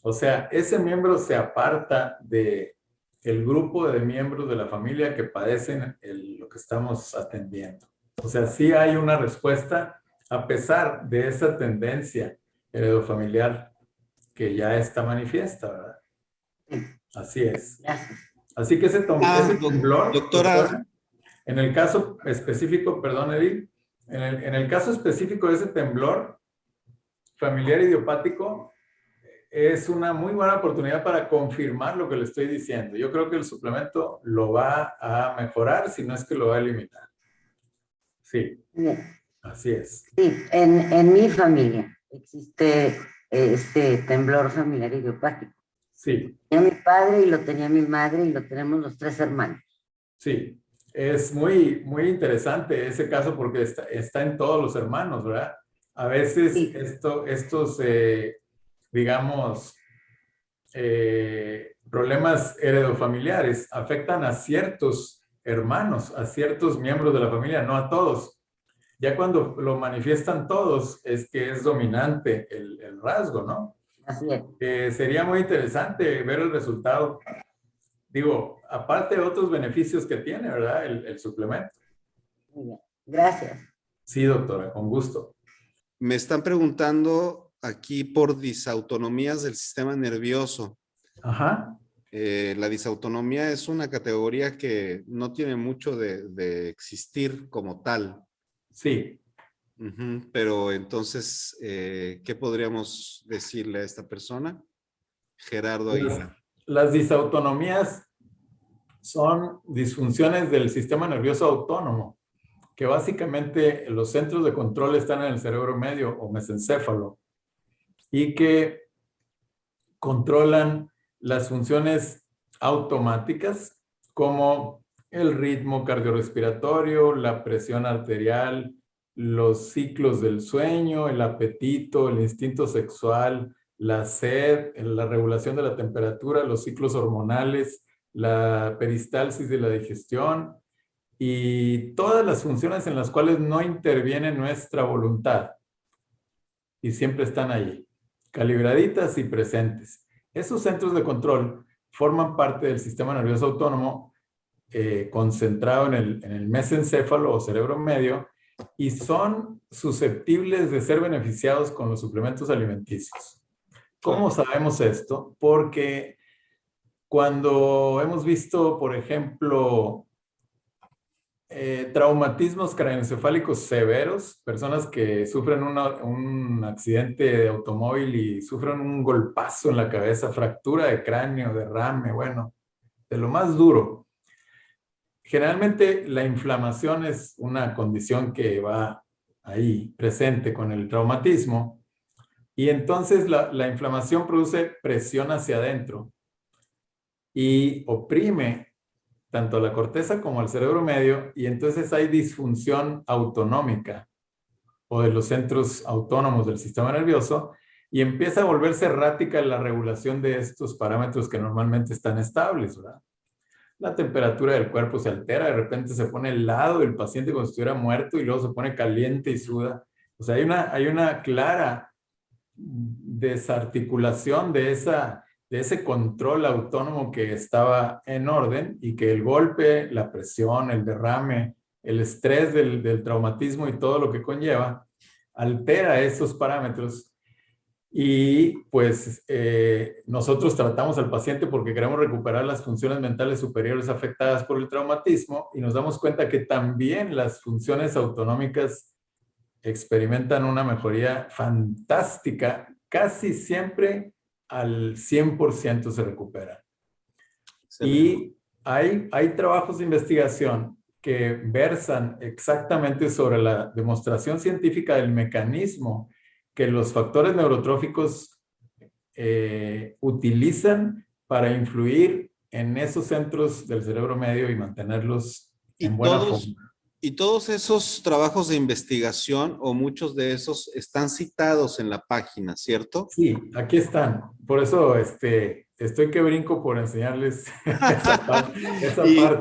O sea, ese miembro se aparta de el grupo de miembros de la familia que padecen lo que estamos atendiendo. O sea, sí hay una respuesta a pesar de esa tendencia heredofamiliar que ya está manifiesta, ¿verdad? Así es. Así que ese temblor, Doctora, doctora, en el caso específico, perdón, Edil, en el caso específico de ese temblor familiar idiopático, es una muy buena oportunidad para confirmar lo que le estoy diciendo. Yo creo que el suplemento lo va a mejorar, si no es que lo va a eliminar. Sí, Bien. así es. Sí, en mi familia existe este temblor familiar idiopático. Sí, Tenía mi padre y lo tenía mi madre y lo tenemos los 3 hermanos. sí. Es muy, muy interesante ese caso porque está en todos los hermanos, ¿verdad? A veces Sí. estos, digamos, problemas heredofamiliares afectan a ciertos hermanos, a ciertos miembros de la familia, no a todos. Ya cuando lo manifiestan todos es que es dominante el rasgo, ¿no? Así es. Sería muy interesante ver el resultado. Digo, aparte de otros beneficios que tiene, ¿verdad? El suplemento. Muy bien. Gracias. Sí, doctora, con gusto. me están preguntando aquí por disautonomías del sistema nervioso. Ajá. La disautonomía es una categoría que no tiene mucho de existir como tal. Sí. Pero entonces, ¿qué podríamos decirle a esta persona? Gerardo Aguilar. Las disautonomías son disfunciones del sistema nervioso autónomo, que básicamente los centros de control están en el cerebro medio o mesencéfalo y que controlan las funciones automáticas como el ritmo cardiorrespiratorio, la presión arterial, los ciclos del sueño, el apetito, el instinto sexual, la sed, la regulación de la temperatura, los ciclos hormonales, la peristalsis de la digestión y todas las funciones en las cuales no interviene nuestra voluntad y siempre están ahí, calibraditas y presentes. Esos centros de control forman parte del sistema nervioso autónomo concentrado en el mesencéfalo o cerebro medio y son susceptibles de ser beneficiados con los suplementos alimenticios. ¿Cómo sabemos esto? Porque cuando hemos visto, por ejemplo, traumatismos craneoencefálicos severos, personas que sufren un accidente de automóvil y sufren un golpazo en la cabeza, fractura de cráneo, derrame, bueno, de lo más duro. Generalmente la inflamación es una condición que va ahí presente con el traumatismo y entonces la inflamación produce presión hacia adentro y oprime tanto la corteza como el cerebro medio, y entonces hay disfunción autonómica o de los centros autónomos del sistema nervioso, y empieza a volverse errática la regulación de estos parámetros que normalmente están estables, ¿verdad? La temperatura del cuerpo se altera, de repente se pone helado el paciente como si estuviera muerto y luego se pone caliente y suda. O sea, hay una clara desarticulación de ese control autónomo que estaba en orden, y que el golpe, la presión, el derrame, el estrés del traumatismo y todo lo que conlleva, altera esos parámetros. Y pues nosotros tratamos al paciente porque queremos recuperar las funciones mentales superiores afectadas por el traumatismo, y nos damos cuenta que también las funciones autonómicas experimentan una mejoría fantástica, casi siempre al 100% se recuperan. Excelente. Y hay trabajos de investigación que versan exactamente sobre la demostración científica del mecanismo que los factores neurotróficos utilizan para influir en esos centros del cerebro medio y mantenerlos en Y buena todos, forma. y todos esos trabajos de investigación, o muchos de esos, están citados en la página, ¿cierto? Sí, aquí están. Por eso estoy que brinco por enseñarles esa parte.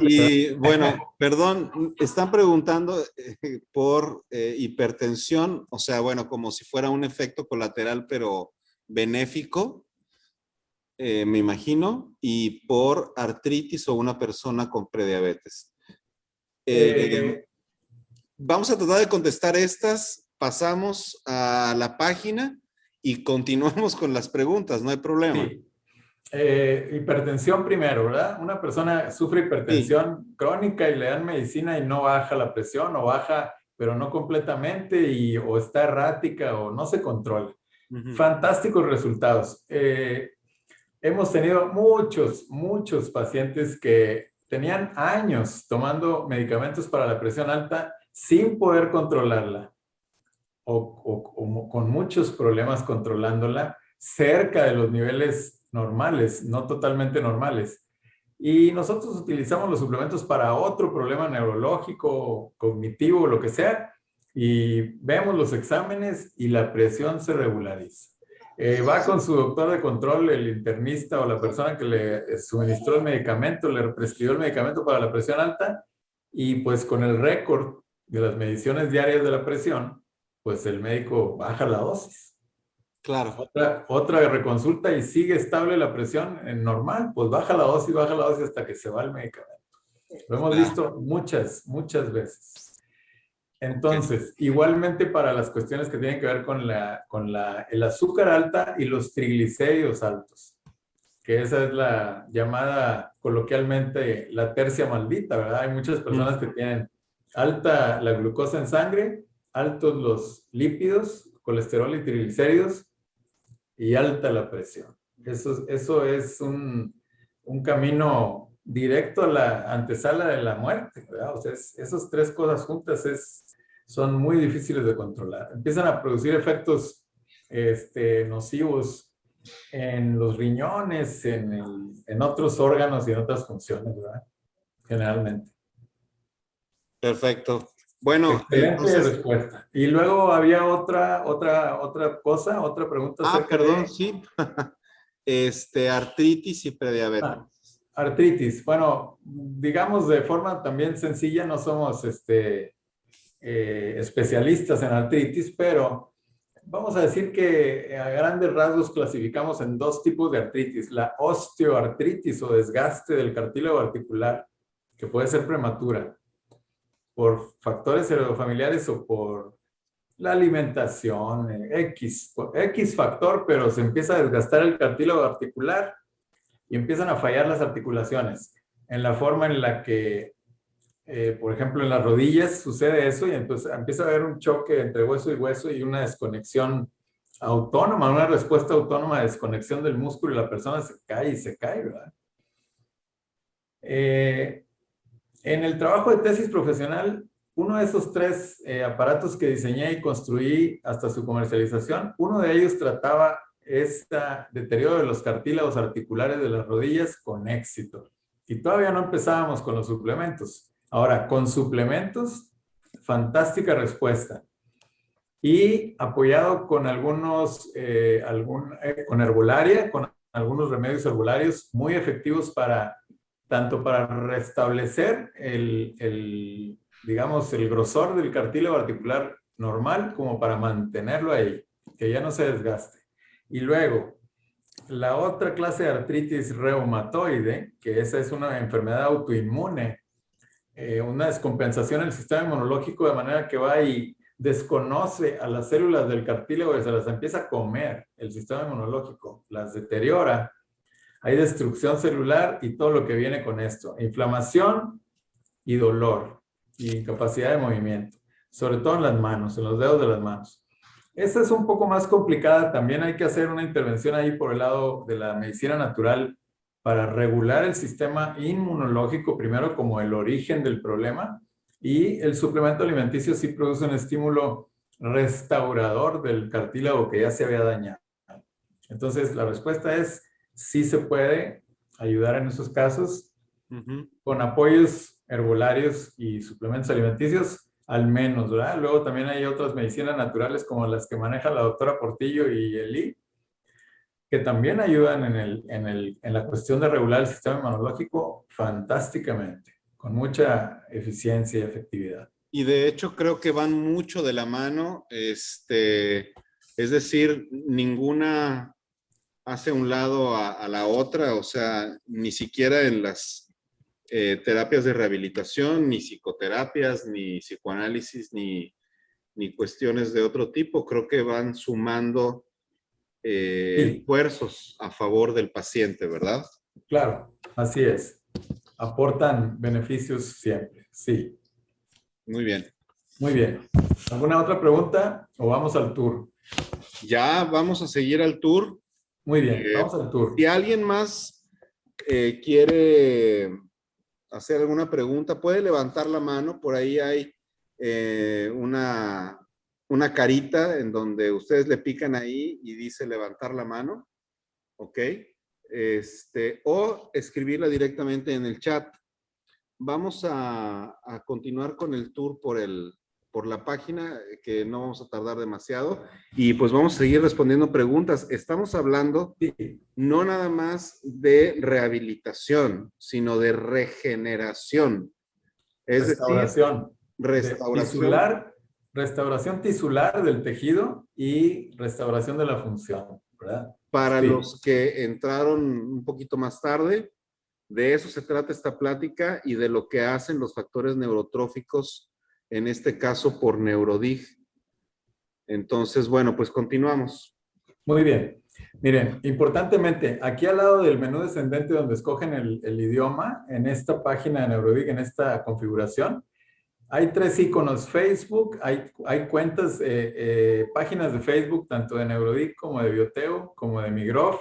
Y bueno, perdón, están preguntando por hipertensión, o sea, bueno, como si fuera un efecto colateral, pero benéfico, me imagino, y por artritis o una persona con prediabetes. Eh, Vamos a tratar de contestar estas, pasamos a la página y continuamos con las preguntas, no hay problema. sí. Hipertensión primero, ¿verdad? Una persona sufre Sí. hipertensión crónica y le dan medicina y no baja la presión, o baja, pero no completamente, o está errática o no se controla. Fantásticos resultados. Hemos tenido muchos pacientes que tenían años tomando medicamentos para la presión alta sin poder controlarla, o con muchos problemas controlándola, cerca de los niveles normales, no totalmente normales. Y nosotros utilizamos los suplementos para otro problema neurológico, cognitivo, lo que sea, y vemos los exámenes y la presión se regulariza. Va con su doctor de control, el internista o la persona que le suministró el medicamento, le prescribió el medicamento para la presión alta, y pues con el récord de las mediciones diarias de la presión, pues el médico baja la dosis. Claro. Otra reconsulta y sigue estable la presión en normal, pues baja la dosis hasta que se va el medicamento. Lo hemos visto muchas veces. Entonces, igualmente para las cuestiones que tienen que ver con el azúcar alta y los triglicéridos altos, que esa es la llamada coloquialmente la tercia maldita, ¿verdad? Hay muchas personas que tienen alta la glucosa en sangre, altos los lípidos, colesterol y triglicéridos, y alta la presión. Eso es un camino directo a la antesala de la muerte, ¿verdad? O sea, esas tres cosas juntas son muy difíciles de controlar. Empiezan a producir efectos nocivos en los riñones, en otros órganos y en otras funciones, ¿verdad? Generalmente. Perfecto. Bueno, excelente entonces, respuesta. Y luego había otra pregunta acerca perdón, de sí. Artritis y prediabetes. Artritis. Bueno, digamos de forma también sencilla, no somos especialistas en artritis, pero vamos a decir que a grandes rasgos clasificamos en dos tipos de artritis: la osteoartritis o desgaste del cartílago articular, que puede ser prematura por factores heredofamiliares o por la alimentación, X factor, pero se empieza a desgastar el cartílago articular y empiezan a fallar las articulaciones en la forma en la que, por ejemplo, en las rodillas sucede eso, y entonces empieza a haber un choque entre hueso y hueso y una desconexión autónoma, una respuesta autónoma de desconexión del músculo, y la persona se cae, ¿verdad? En el trabajo de tesis profesional, uno de esos tres aparatos que diseñé y construí hasta su comercialización, uno de ellos trataba este deterioro de los cartílagos articulares de las rodillas con éxito. Y todavía no empezábamos con los suplementos. Ahora, con suplementos, fantástica respuesta. Y apoyado con con herbolaria, con algunos remedios herbolarios muy efectivos tanto para restablecer digamos, el grosor del cartílago articular normal, como para mantenerlo ahí, que ya no se desgaste. Y luego, la otra clase de artritis reumatoide, que esa es una enfermedad autoinmune, una descompensación del sistema inmunológico de manera que va y desconoce a las células del cartílago y se las empieza a comer el sistema inmunológico, las deteriora. Hay destrucción celular y todo lo que viene con esto. Inflamación y dolor y incapacidad de movimiento, sobre todo en las manos, en los dedos de las manos. Esta es un poco más complicada. También hay que hacer una intervención ahí por el lado de la medicina natural para regular el sistema inmunológico, primero como el origen del problema, y el suplemento alimenticio sí produce un estímulo restaurador del cartílago que ya se había dañado. Entonces, la respuesta es sí se puede ayudar en esos casos con apoyos herbolarios y suplementos alimenticios, al menos, ¿verdad? Luego también hay otras medicinas naturales como las que maneja la doctora Portillo y Eli, que también ayudan en la cuestión de regular el sistema inmunológico fantásticamente, con mucha eficiencia y efectividad. Y de hecho creo que van mucho de la mano, es decir, ninguna hace un lado a la otra, o sea, ni siquiera en las terapias de rehabilitación, ni psicoterapias, ni psicoanálisis, ni cuestiones de otro tipo, creo que van sumando Sí. esfuerzos a favor del paciente, ¿verdad? Claro, así es. Aportan beneficios siempre, sí. Muy bien. Muy bien. ¿Alguna otra pregunta o vamos al tour? Ya vamos a seguir al tour. Muy bien, vamos al tour. Si alguien más quiere hacer alguna pregunta, puede levantar la mano. Por ahí hay una carita en donde ustedes le pican ahí y dice levantar la mano. ¿Ok? O escribirla directamente en el chat. Vamos a continuar con el tour por la página, que no vamos a tardar demasiado, y pues vamos a seguir respondiendo preguntas. Estamos hablando no nada más de rehabilitación, sino de regeneración. Es Restauración. decir, restauración. Restauración tisular del tejido y restauración de la función, ¿verdad? Para los que entraron un poquito más tarde, de eso se trata esta plática y de lo que hacen los factores neurotróficos, en este caso por Neurodig. Entonces, bueno, pues continuamos. Muy bien. Miren, importantemente, aquí al lado del menú descendente donde escogen el idioma, en esta página de Neurodig, en esta configuración, hay 3 iconos: Facebook, hay cuentas, páginas de Facebook, tanto de Neurodig como de Bioteo, como de Migrov,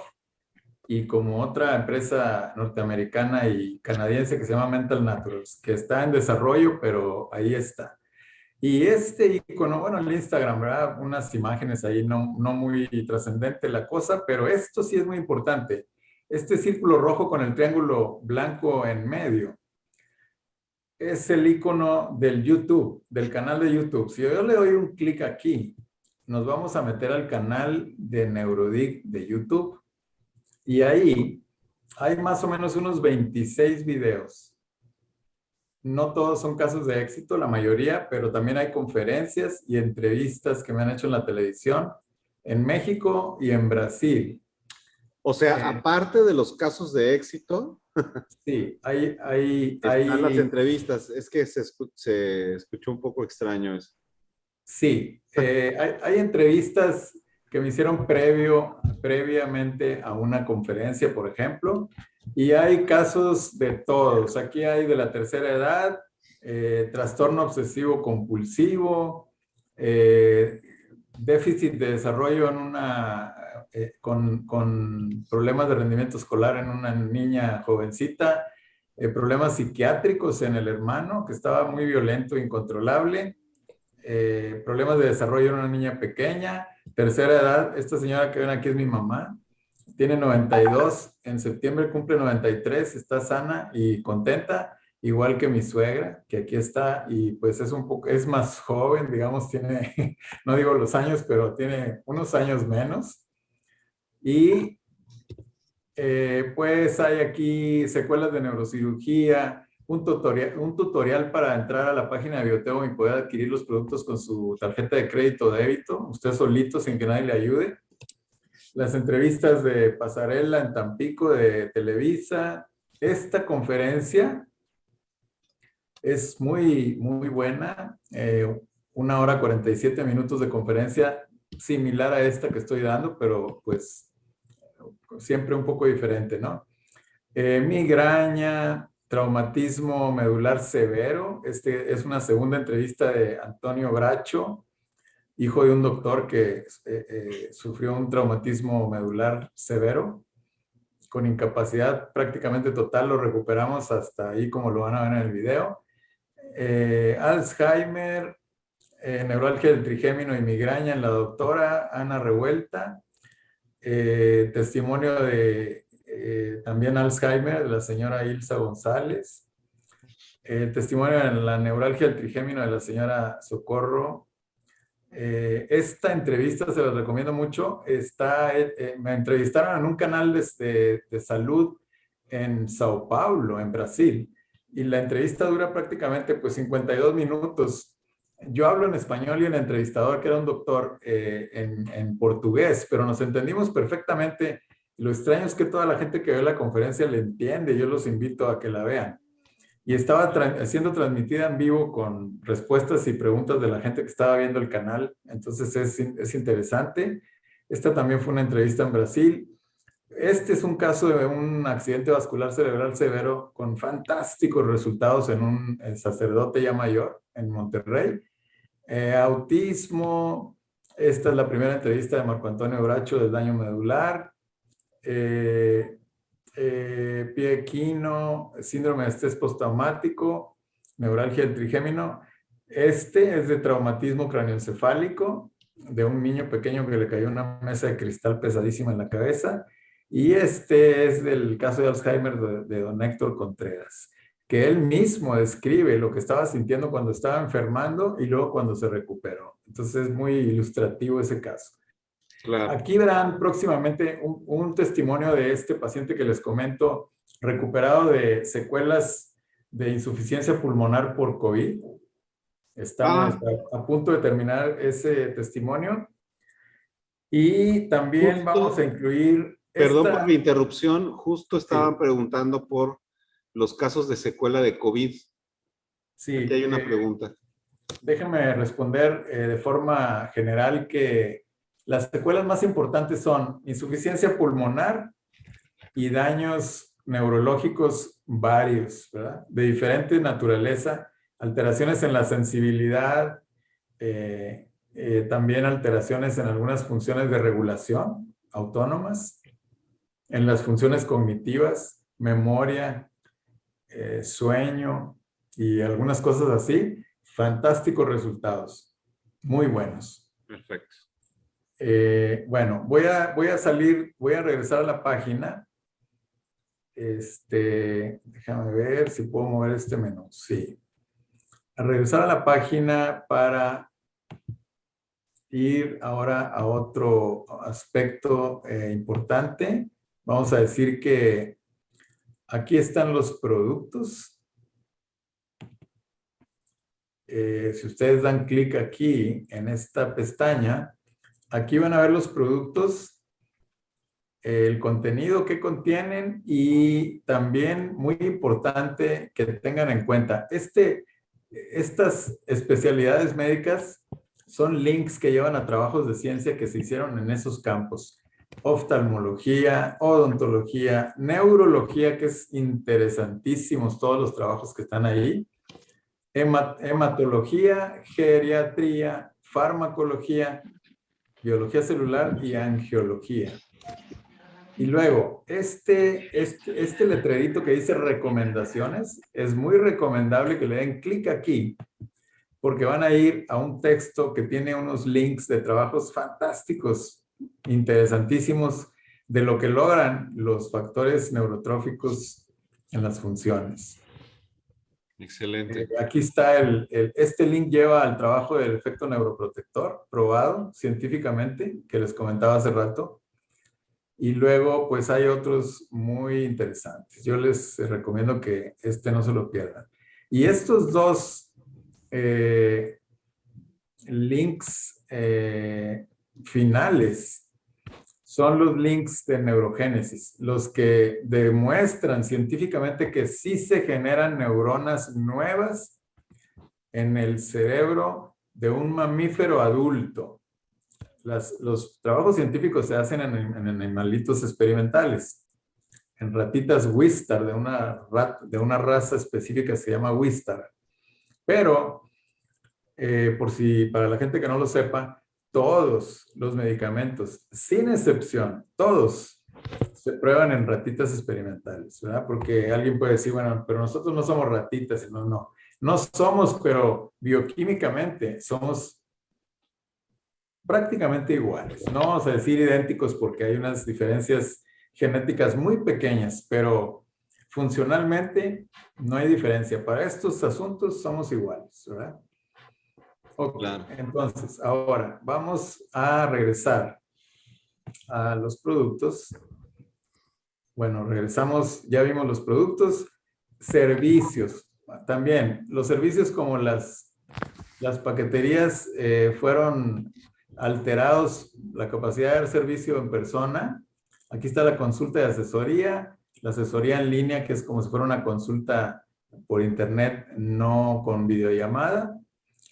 y como otra empresa norteamericana y canadiense que se llama Mental Naturals, que está en desarrollo, pero ahí está. Y este icono, bueno, el Instagram, ¿verdad? Unas imágenes ahí no muy trascendente la cosa, pero esto sí es muy importante. Este círculo rojo con el triángulo blanco en medio es el icono del YouTube, del canal de YouTube. Si yo le doy un clic aquí, nos vamos a meter al canal de Neurodig de YouTube. Y ahí hay más o menos unos 26 videos. No todos son casos de éxito, la mayoría, pero también hay conferencias y entrevistas que me han hecho en la televisión, en México y en Brasil. O sea, aparte de los casos de éxito, sí, hay las entrevistas. Es que se escuchó un poco extraño eso. Sí, hay entrevistas que me hicieron previamente a una conferencia, por ejemplo, y hay casos de todos. Aquí hay de la tercera edad, trastorno obsesivo compulsivo, déficit de desarrollo con problemas de rendimiento escolar en una niña jovencita, problemas psiquiátricos en el hermano, que estaba muy violento e incontrolable, problemas de desarrollo en una niña pequeña, tercera edad. Esta señora que ven aquí es mi mamá, tiene 92, en septiembre cumple 93, está sana y contenta, igual que mi suegra, que aquí está, y pues es un poco, es más joven, digamos, tiene, no digo los años, pero tiene unos años menos. Y pues hay aquí secuelas de neurocirugía, un tutorial para entrar a la página de Bioteo y poder adquirir los productos con su tarjeta de crédito o débito, usted solito sin que nadie le ayude. Las entrevistas de Pasarela en Tampico de Televisa. Esta conferencia es muy, muy buena. 1 hora 47 minutos de conferencia similar a esta que estoy dando, pero pues siempre un poco diferente, ¿no? Migraña, traumatismo medular severo. Este es una segunda entrevista de Antonio Bracho, hijo de un doctor que sufrió un traumatismo medular severo, con incapacidad prácticamente total, lo recuperamos hasta ahí como lo van a ver en el video. Alzheimer, neuralgia del trigémino y migraña en la doctora Ana Revuelta. Testimonio de también Alzheimer de la señora Ilsa González. Testimonio en la neuralgia del trigémino de la señora Socorro. Esta entrevista se la recomiendo mucho. Me entrevistaron en un canal de salud en Sao Paulo, en Brasil, y la entrevista dura prácticamente pues 52 minutos. Yo hablo en español y el entrevistador, que era un doctor, en portugués, pero nos entendimos perfectamente. Lo extraño es que toda la gente que ve la conferencia le entiende. Yo los invito a que la vean. Y estaba siendo transmitida en vivo con respuestas y preguntas de la gente que estaba viendo el canal. Entonces es interesante. Esta también fue una entrevista en Brasil. Este es un caso de un accidente vascular cerebral severo con fantásticos resultados en un sacerdote ya mayor en Monterrey. Autismo. Esta es la primera entrevista de Marco Antonio Bracho del daño medular. Pie equino, síndrome de estrés postraumático, neuralgia del trigémino. Este es de traumatismo craneoencefálico, de un niño pequeño que le cayó una mesa de cristal pesadísima en la cabeza. Y este es del caso de Alzheimer de don Héctor Contreras, que él mismo describe lo que estaba sintiendo cuando estaba enfermando y luego cuando se recuperó. Entonces es muy ilustrativo ese caso. Claro. Aquí verán próximamente un testimonio de este paciente que les comento, recuperado de secuelas de insuficiencia pulmonar por COVID. Estamos a punto de terminar ese testimonio. Y también vamos a incluir... Perdón por mi interrupción, justo estaban preguntando por los casos de secuela de COVID. Sí. Aquí hay una pregunta. Déjenme responder de forma general que las secuelas más importantes son insuficiencia pulmonar y daños neurológicos varios, ¿verdad? De diferente naturaleza, alteraciones en la sensibilidad, también alteraciones en algunas funciones de regulación autónomas, en las funciones cognitivas, memoria, sueño y algunas cosas así. Fantásticos resultados, muy buenos. Perfecto. Bueno, voy a regresar a la página. Déjame ver si puedo mover este menú. Sí. A regresar a la página para ir ahora a otro aspecto importante. Vamos a decir que aquí están los productos. Si ustedes dan clic aquí en esta pestaña, aquí van a ver los productos, el contenido que contienen y también muy importante que tengan en cuenta, estas especialidades médicas son links que llevan a trabajos de ciencia que se hicieron en esos campos. Oftalmología, odontología, neurología, que es interesantísimos todos los trabajos que están ahí. Hematología, geriatría, farmacología, biología celular y angiología. Y luego, este letrerito que dice recomendaciones, es muy recomendable que le den clic aquí, porque van a ir a un texto que tiene unos links de trabajos fantásticos, interesantísimos, de lo que logran los factores neurotróficos en las funciones. Excelente. Aquí está este link lleva al trabajo del efecto neuroprotector, probado científicamente, que les comentaba hace rato. Y luego, pues hay otros muy interesantes. Yo les recomiendo que no se lo pierdan. Y estos dos links finales son los links de neurogénesis, los que demuestran científicamente que sí se generan neuronas nuevas en el cerebro de un mamífero adulto. Los trabajos científicos se hacen en animalitos experimentales, en ratitas Wistar, de una raza específica que se llama Wistar. Pero, para la gente que no lo sepa, todos los medicamentos, sin excepción, todos se prueban en ratitas experimentales, ¿verdad? Porque alguien puede decir, bueno, pero nosotros no somos ratitas. No somos, pero bioquímicamente somos prácticamente iguales. No vamos a decir idénticos porque hay unas diferencias genéticas muy pequeñas, pero funcionalmente no hay diferencia. Para estos asuntos somos iguales, ¿verdad? Ok, claro. Entonces, ahora vamos a regresar a los productos. Bueno, regresamos, ya vimos los productos, servicios. También, los servicios como las paqueterías fueron alterados, la capacidad de dar servicio en persona. Aquí está la consulta de asesoría, la asesoría en línea, que es como si fuera una consulta por internet, no con videollamada.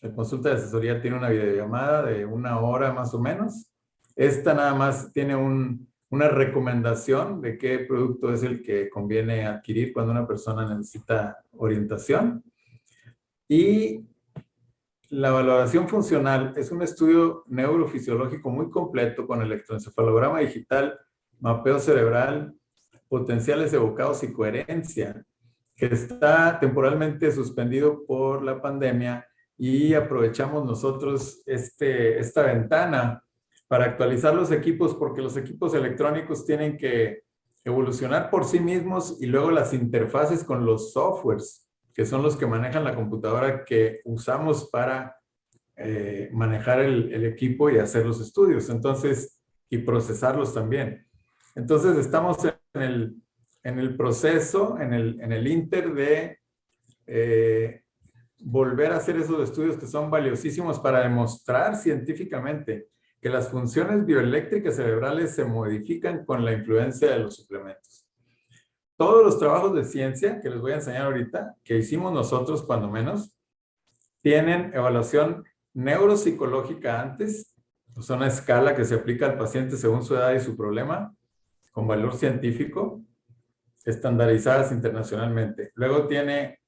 La consulta de asesoría tiene una videollamada de 1 hora más o menos. Esta nada más tiene una recomendación de qué producto es el que conviene adquirir cuando una persona necesita orientación. Y la valoración funcional es un estudio neurofisiológico muy completo con electroencefalograma digital, mapeo cerebral, potenciales evocados y coherencia, que está temporalmente suspendido por la pandemia. Y aprovechamos nosotros esta ventana para actualizar los equipos, porque los equipos electrónicos tienen que evolucionar por sí mismos y luego las interfaces con los softwares, que son los que manejan la computadora que usamos para manejar el equipo y hacer los estudios, entonces, y procesarlos también. Entonces, estamos en el proceso, en el inter de volver a hacer esos estudios que son valiosísimos para demostrar científicamente que las funciones bioeléctricas cerebrales se modifican con la influencia de los suplementos. Todos los trabajos de ciencia que les voy a enseñar ahorita, que hicimos nosotros cuando menos, tienen evaluación neuropsicológica antes, es una escala que se aplica al paciente según su edad y su problema, con valor científico, estandarizadas internacionalmente. Luego tiene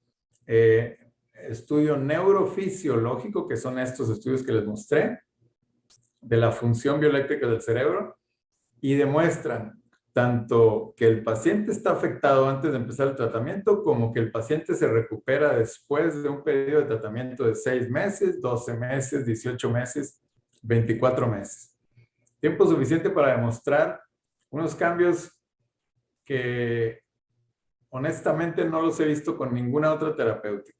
estudio neurofisiológico, que son estos estudios que les mostré, de la función bioeléctrica del cerebro, y demuestran tanto que el paciente está afectado antes de empezar el tratamiento, como que el paciente se recupera después de un periodo de tratamiento de 6 meses, 12 meses, 18 meses, 24 meses. Tiempo suficiente para demostrar unos cambios que honestamente no los he visto con ninguna otra terapéutica.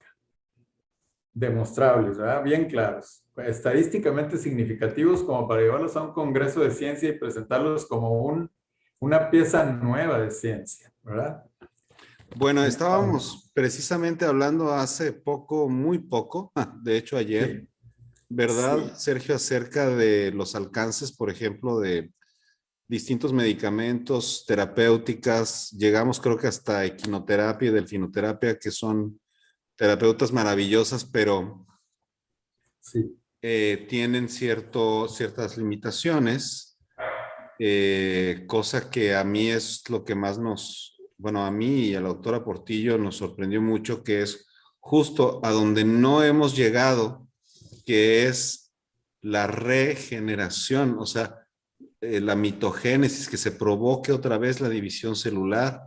Demostrables, ¿verdad? Bien claros. Estadísticamente significativos como para llevarlos a un congreso de ciencia y presentarlos como una pieza nueva de ciencia, ¿verdad? Bueno, estábamos precisamente hablando hace poco, muy poco, de hecho ayer, sí. ¿Verdad, sí, Sergio, acerca de los alcances, por ejemplo, de distintos medicamentos, terapéuticas? Llegamos creo que hasta equinoterapia y delfinoterapia, que son terapeutas maravillosas, pero sí, tienen ciertas limitaciones, cosa que a mí es lo que más a mí y a la doctora Portillo nos sorprendió mucho, que es justo a donde no hemos llegado, que es la regeneración, o sea, la mitogénesis, que se provoque otra vez la división celular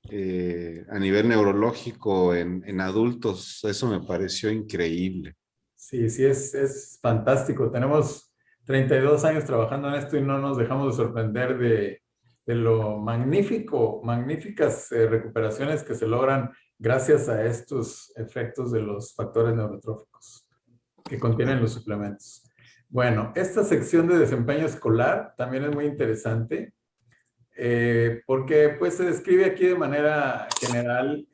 a nivel neurológico en adultos. Eso me pareció increíble. Sí, sí, es fantástico. Tenemos 32 años trabajando en esto y no nos dejamos de sorprender de lo magníficas recuperaciones que se logran gracias a estos efectos de los factores neurotróficos que contienen los suplementos. Bueno, esta sección de desempeño escolar también es muy interesante porque pues se describe aquí de manera general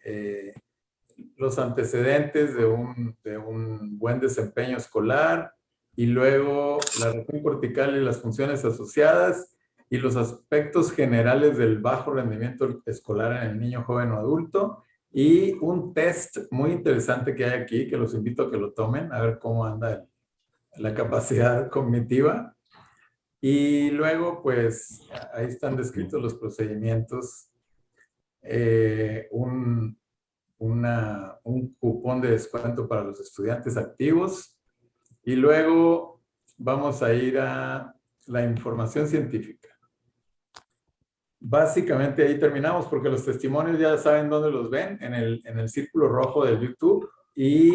los antecedentes de un buen desempeño escolar y luego la región cortical y las funciones asociadas y los aspectos generales del bajo rendimiento escolar en el niño, joven o adulto y un test muy interesante que hay aquí que los invito a que lo tomen a ver cómo anda la capacidad cognitiva. Y luego, pues, ahí están descritos los procedimientos. Un cupón de descuento para los estudiantes activos. Y luego vamos a ir a la información científica. Básicamente ahí terminamos porque los testimonios ya saben dónde los ven, en el círculo rojo del YouTube. Y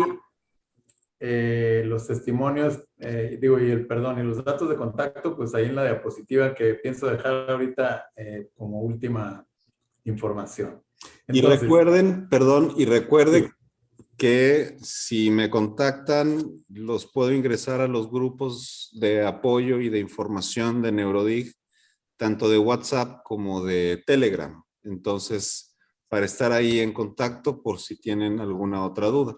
los testimonios, y los datos de contacto, pues ahí en la diapositiva que pienso dejar ahorita como última información. Entonces, y recuerden sí. Que si me contactan, los puedo ingresar a los grupos de apoyo y de información de Neurodig, tanto de WhatsApp como de Telegram. Entonces, para estar ahí en contacto por si tienen alguna otra duda.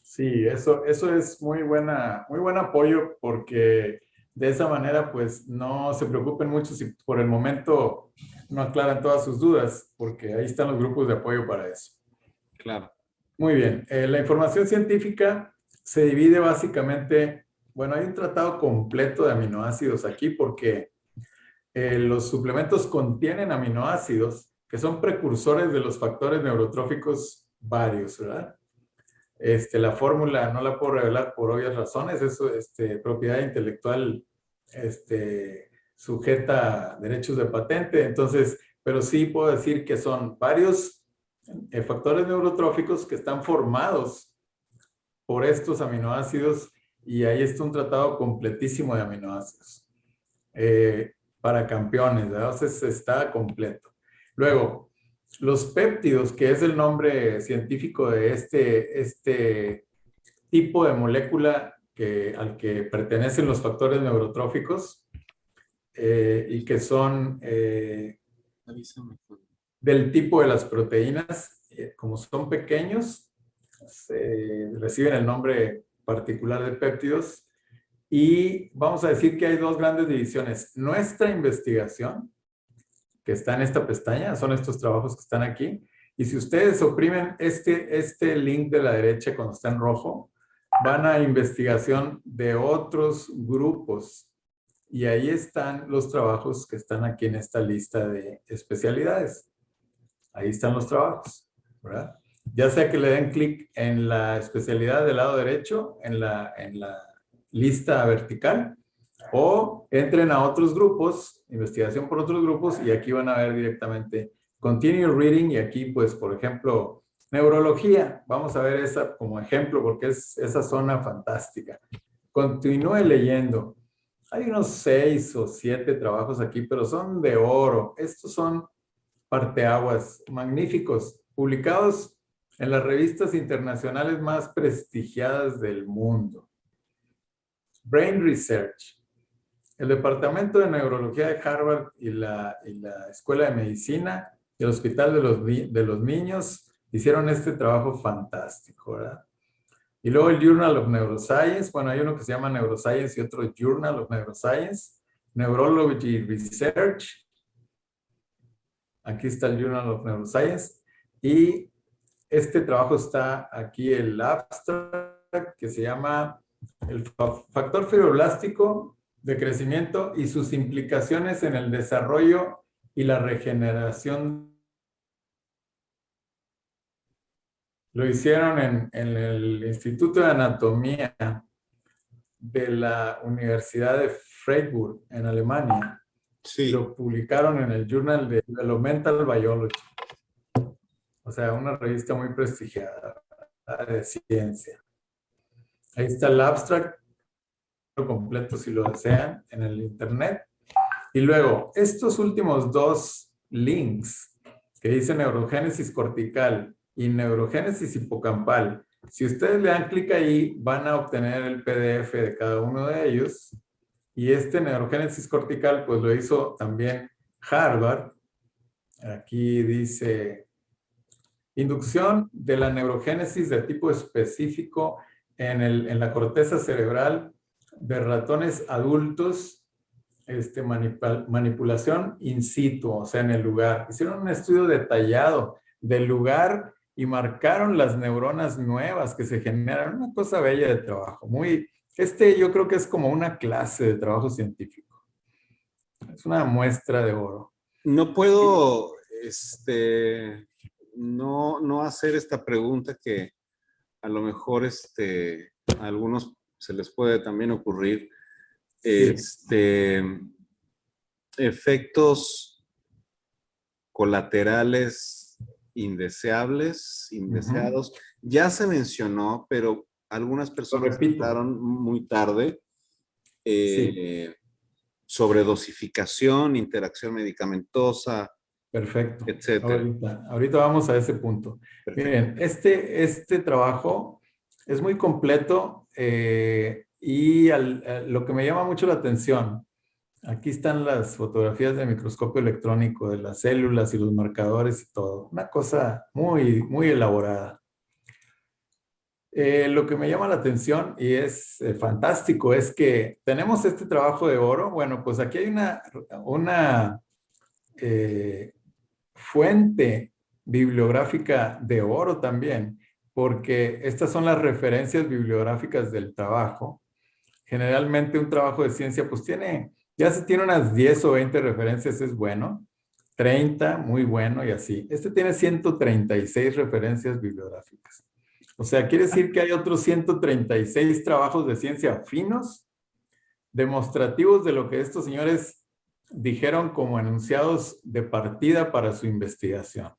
Sí, eso es muy buen apoyo porque de esa manera pues no se preocupen mucho si por el momento no aclaran todas sus dudas porque ahí están los grupos de apoyo para eso. Claro. Muy bien, la información científica se divide básicamente, bueno, hay un tratado completo de aminoácidos aquí porque los suplementos contienen aminoácidos que son precursores de los factores neurotróficos varios, ¿verdad? La fórmula no la puedo revelar por obvias razones, eso propiedad intelectual sujeta a derechos de patente, entonces, pero sí puedo decir que son varios factores neurotróficos que están formados por estos aminoácidos y ahí está un tratado completísimo de aminoácidos para campeones, ¿verdad? Entonces está completo. Luego, los péptidos, que es el nombre científico de este tipo de molécula al que pertenecen los factores neurotróficos y que son del tipo de las proteínas, como son pequeños, reciben el nombre particular de péptidos. Y vamos a decir que hay dos grandes divisiones. Nuestra investigación, que está en esta pestaña, son estos trabajos que están aquí. Y si ustedes oprimen este link de la derecha cuando está en rojo, van a investigación de otros grupos. Y ahí están los trabajos que están aquí en esta lista de especialidades. Ahí están los trabajos, ¿verdad? Ya sea que le den clic en la especialidad del lado derecho, en la lista vertical, o entren a otros grupos, investigación por otros grupos, y aquí van a ver directamente Continue Reading, y aquí, pues, por ejemplo, neurología. Vamos a ver esa como ejemplo, porque es esa zona fantástica. Continúe leyendo. Hay unos 6 o 7 trabajos aquí, pero son de oro. Estos son parteaguas magníficos, publicados en las revistas internacionales más prestigiadas del mundo. Brain Research. El Departamento de Neurología de Harvard y la Escuela de Medicina y el Hospital de los Niños hicieron este trabajo fantástico, ¿verdad? Y luego el Journal of Neuroscience. Bueno, hay uno que se llama Neuroscience y otro Journal of Neuroscience. Neurology Research. Aquí está el Journal of Neuroscience. Y este trabajo está aquí, el abstract, que se llama el factor fibroblástico de crecimiento y sus implicaciones en el desarrollo y la regeneración. Lo hicieron en el Instituto de Anatomía de la Universidad de Freiburg, en Alemania. Sí. Lo publicaron en el Journal de Developmental Biology. O sea, una revista muy prestigiada de ciencia. Ahí está el abstract completo si lo desean en el internet. Y luego, estos últimos dos links que dicen neurogénesis cortical y neurogénesis hipocampal, si ustedes le dan clic ahí, van a obtener el PDF de cada uno de ellos. Y este neurogénesis cortical, pues lo hizo también Harvard. Aquí dice, inducción de la neurogénesis de tipo específico en la corteza cerebral de ratones adultos, manipulación in situ, o sea, en el lugar. Hicieron un estudio detallado del lugar y marcaron las neuronas nuevas que se generan. Una cosa bella de trabajo. Yo creo que es como una clase de trabajo científico. Es una muestra de oro. No puedo, no hacer esta pregunta que a lo mejor, a algunos se les puede también ocurrir. Sí. Efectos colaterales indeseados. Ya se mencionó, pero algunas personas entraron muy tarde. Sí. Sobredosificación, interacción medicamentosa. Perfecto. Etcétera. Ahorita vamos a ese punto. Perfecto. Miren, este trabajo es muy completo y lo que me llama mucho la atención, aquí están las fotografías de microscopio electrónico de las células y los marcadores y todo. Una cosa muy, muy elaborada. Lo que me llama la atención y es fantástico es que tenemos este trabajo de oro. Bueno, pues aquí hay una fuente bibliográfica de oro también, porque estas son las referencias bibliográficas del trabajo. Generalmente un trabajo de ciencia pues ya se tiene unas 10 o 20 referencias, es bueno, 30, muy bueno y así. Este tiene 136 referencias bibliográficas. O sea, quiere decir que hay otros 136 trabajos de ciencia finos, demostrativos de lo que estos señores dijeron como enunciados de partida para su investigación.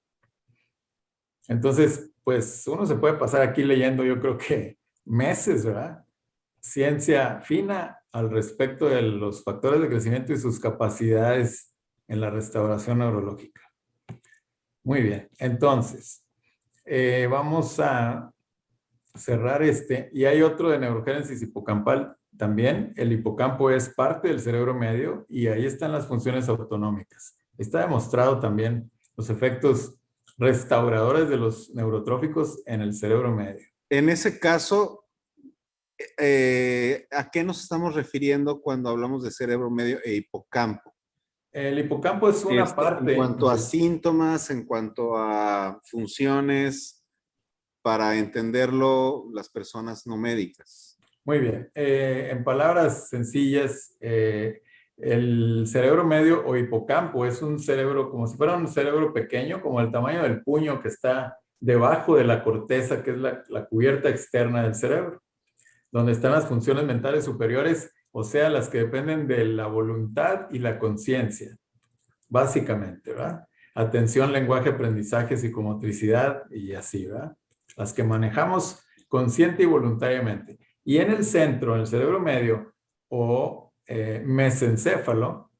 Entonces, pues uno se puede pasar aquí leyendo, yo creo que meses, ¿verdad? Ciencia fina al respecto de los factores de crecimiento y sus capacidades en la restauración neurológica. Muy bien, entonces, vamos a cerrar y hay otro de neurogénesis hipocampal también. El hipocampo es parte del cerebro medio y ahí están las funciones autonómicas. Está demostrado también los efectos restauradores de los neurotróficos en el cerebro medio. En ese caso, ¿a qué nos estamos refiriendo cuando hablamos de cerebro medio e hipocampo? El hipocampo es una parte. En cuanto a síntomas, en cuanto a funciones, para entenderlo las personas no médicas. Muy bien. En palabras sencillas, el cerebro medio o hipocampo es un cerebro como si fuera un cerebro pequeño, como el tamaño del puño que está debajo de la corteza, que es la cubierta externa del cerebro, donde están las funciones mentales superiores, o sea, las que dependen de la voluntad y la conciencia, básicamente, ¿verdad? Atención, lenguaje, aprendizaje, psicomotricidad y así, ¿verdad? Las que manejamos consciente y voluntariamente. Y en el centro, en el cerebro medio o mesencéfalo,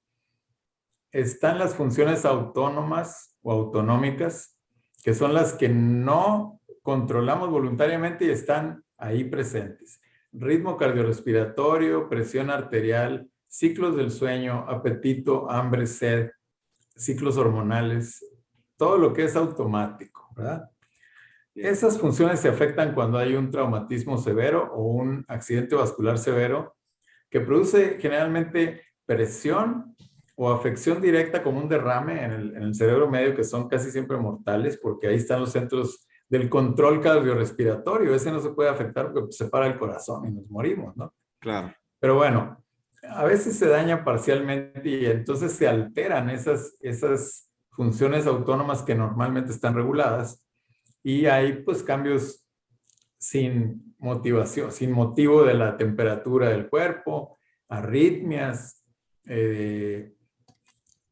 están las funciones autónomas o autonómicas, que son las que no controlamos voluntariamente y están ahí presentes. Ritmo cardiorrespiratorio, presión arterial, ciclos del sueño, apetito, hambre, sed, ciclos hormonales, todo lo que es automático, ¿verdad? Esas funciones se afectan cuando hay un traumatismo severo o un accidente vascular severo que produce generalmente presión o afección directa como un derrame en el cerebro medio, que son casi siempre mortales porque ahí están los centros del control cardiorrespiratorio. Ese no se puede afectar porque se para el corazón y nos morimos, ¿no? Claro. Pero bueno, a veces se daña parcialmente y entonces se alteran esas funciones autónomas que normalmente están reguladas y hay pues cambios sin motivación, sin motivo de la temperatura del cuerpo, arritmias,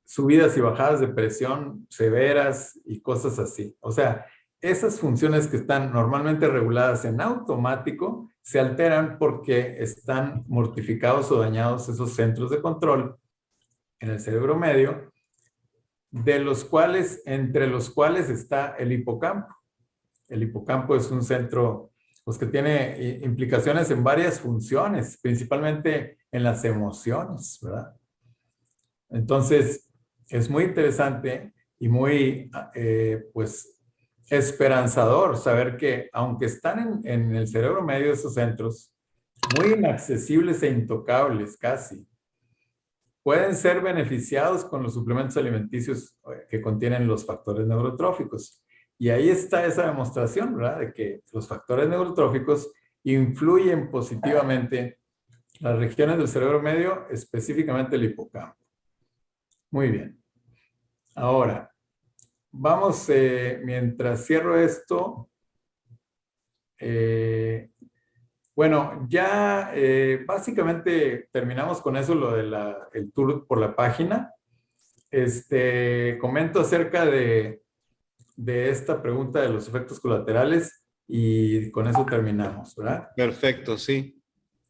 subidas y bajadas de presión severas y cosas así. O sea, esas funciones que están normalmente reguladas en automático se alteran porque están mortificados o dañados esos centros de control en el cerebro medio, entre los cuales está el hipocampo. El hipocampo es un centro pues, que tiene implicaciones en varias funciones, principalmente en las emociones, ¿verdad? Entonces, es muy interesante y muy, pues, esperanzador saber que, aunque están en el cerebro medio de esos centros, muy inaccesibles e intocables casi, pueden ser beneficiados con los suplementos alimenticios que contienen los factores neurotróficos. Y ahí está esa demostración, ¿verdad? De que los factores neurotróficos influyen positivamente las regiones del cerebro medio, específicamente el hipocampo. Muy bien. Ahora, vamos, mientras cierro esto, bueno, ya básicamente terminamos con eso, lo de el tour por la página. Comento acerca de esta pregunta de los efectos colaterales y con eso terminamos, ¿verdad? Perfecto, sí.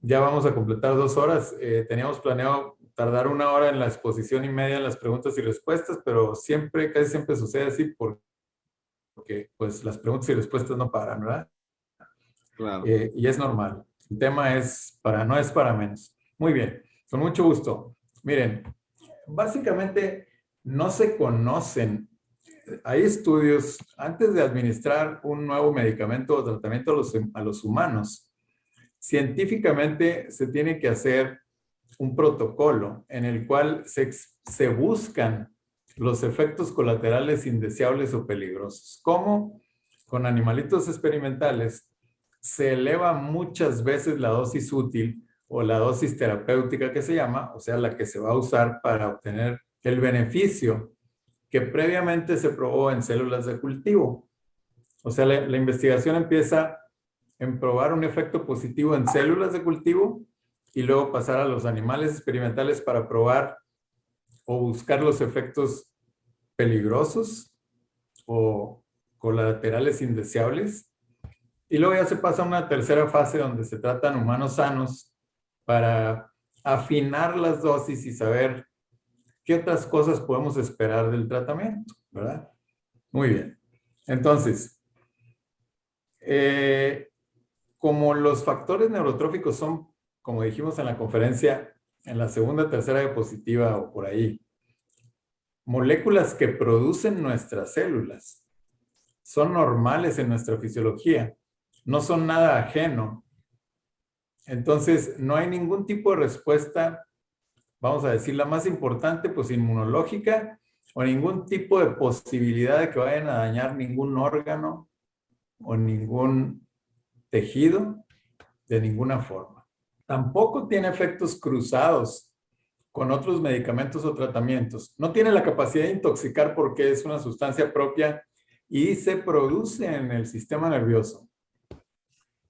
Ya vamos a completar 2 horas. Teníamos planeado tardar 1 hora en la exposición y media en las preguntas y respuestas, pero casi siempre sucede así porque pues las preguntas y respuestas no paran, ¿verdad? Claro. Y es normal. El tema no es para menos. Muy bien, con mucho gusto. Miren, básicamente no se conocen. Hay estudios, antes de administrar un nuevo medicamento o tratamiento a los humanos, científicamente se tiene que hacer un protocolo en el cual se buscan los efectos colaterales indeseables o peligrosos. ¿Cómo? Con animalitos experimentales se eleva muchas veces la dosis útil o la dosis terapéutica que se llama, o sea, la que se va a usar para obtener el beneficio que previamente se probó en células de cultivo. O sea, la investigación empieza en probar un efecto positivo en células de cultivo y luego pasar a los animales experimentales para probar o buscar los efectos peligrosos o colaterales indeseables. Y luego ya se pasa a una tercera fase donde se tratan humanos sanos para afinar las dosis y saber qué otras cosas podemos esperar del tratamiento, ¿verdad? Muy bien. Entonces, como los factores neurotróficos son, como dijimos en la conferencia, en la segunda, tercera diapositiva o por ahí, moléculas que producen nuestras células, son normales en nuestra fisiología, no son nada ajeno. Entonces, no hay ningún tipo de respuesta, vamos a decir la más importante, pues inmunológica, o ningún tipo de posibilidad de que vayan a dañar ningún órgano o ningún tejido de ninguna forma. Tampoco tiene efectos cruzados con otros medicamentos o tratamientos. No tiene la capacidad de intoxicar porque es una sustancia propia y se produce en el sistema nervioso.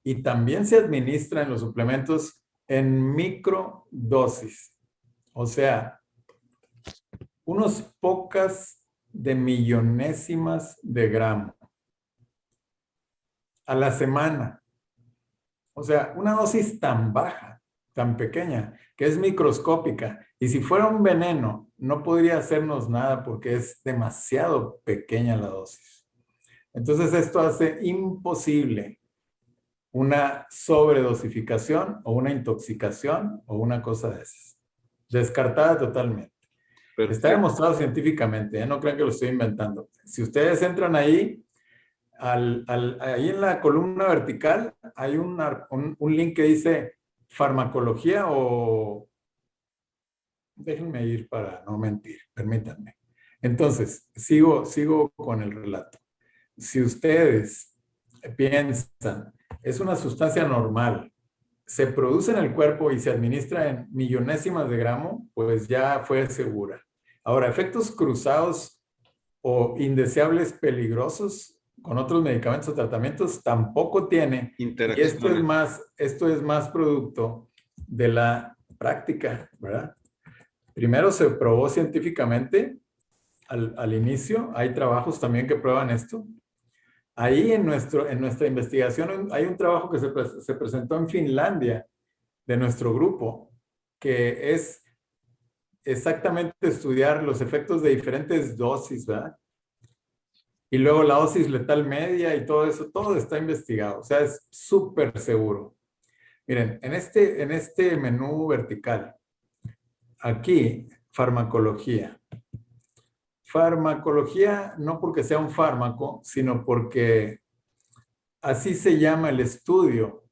Y también se administra en los suplementos en microdosis. O sea, unos pocas de millonésimas de gramo a la semana. O sea, una dosis tan baja, tan pequeña, que es microscópica. Y si fuera un veneno, no podría hacernos nada porque es demasiado pequeña la dosis. Entonces, esto hace imposible una sobredosificación o una intoxicación o una cosa de esas. Descartada totalmente. Perfecto. Está demostrado científicamente, no crean que lo estoy inventando. Si ustedes entran ahí, ahí en la columna vertical hay un link que dice farmacología o... Déjenme ir para no mentir, permítanme. Entonces, sigo con el relato. Si ustedes piensan, es una sustancia normal, se produce en el cuerpo y se administra en millonésimas de gramo, pues ya fue segura. Ahora, efectos cruzados o indeseables peligrosos con otros medicamentos o tratamientos tampoco tiene. Y esto es más producto de la práctica, ¿verdad? Primero se probó científicamente al inicio, hay trabajos también que prueban esto, Ahí en nuestra investigación hay un trabajo que se presentó en Finlandia de nuestro grupo, que es exactamente estudiar los efectos de diferentes dosis, ¿verdad? Y luego la dosis letal media y todo eso, todo está investigado. O sea, es súper seguro. Miren, en este menú vertical, aquí, farmacología. Farmacología no porque sea un fármaco, sino porque así se llama el estudio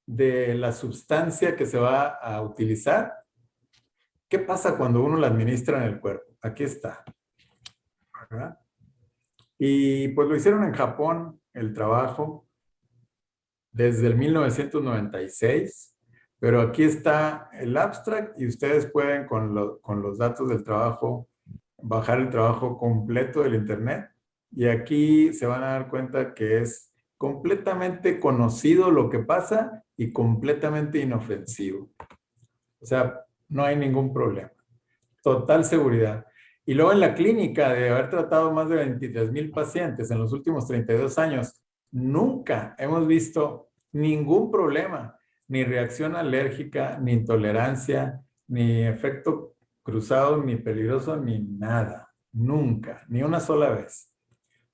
de la sustancia que se va a utilizar. ¿Qué pasa cuando uno la administra en el cuerpo? Aquí está, ¿verdad? Y pues lo hicieron en Japón, el trabajo, desde el 1996, pero aquí está el abstract y ustedes pueden con los datos del trabajo bajar el trabajo completo del internet y aquí se van a dar cuenta que es completamente conocido lo que pasa y completamente inofensivo. O sea, no hay ningún problema. Total seguridad. Y luego en la clínica, de haber tratado más de 23,000 pacientes en los últimos 32 años, nunca hemos visto ningún problema, ni reacción alérgica, ni intolerancia, ni efecto cruzado, ni peligroso, ni nada. Nunca, ni una sola vez.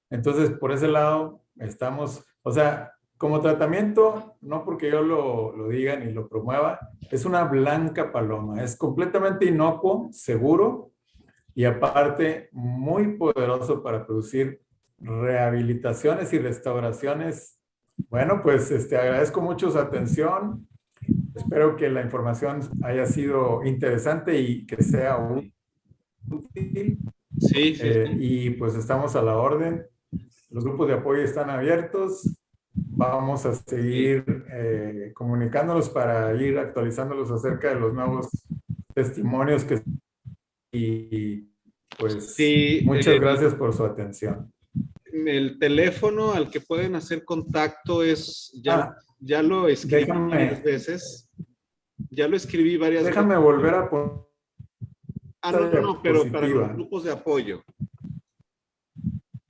Entonces, por ese lado, estamos, o sea, como tratamiento, no porque yo lo diga ni lo promueva, es una blanca paloma, es completamente inocuo, seguro y aparte muy poderoso para producir rehabilitaciones y restauraciones. Bueno, pues agradezco mucho su atención. Espero que la información haya sido interesante y que sea útil. Sí, sí, sí. Y pues estamos a la orden. Los grupos de apoyo están abiertos. Vamos a seguir comunicándonos para ir actualizándolos acerca de los nuevos testimonios y pues Sí, muchas gracias por su atención. el teléfono al que pueden hacer contacto es, ya lo escribí varias veces. Ya lo escribí varias veces. Déjame volver a poner. No, pero para los grupos de apoyo.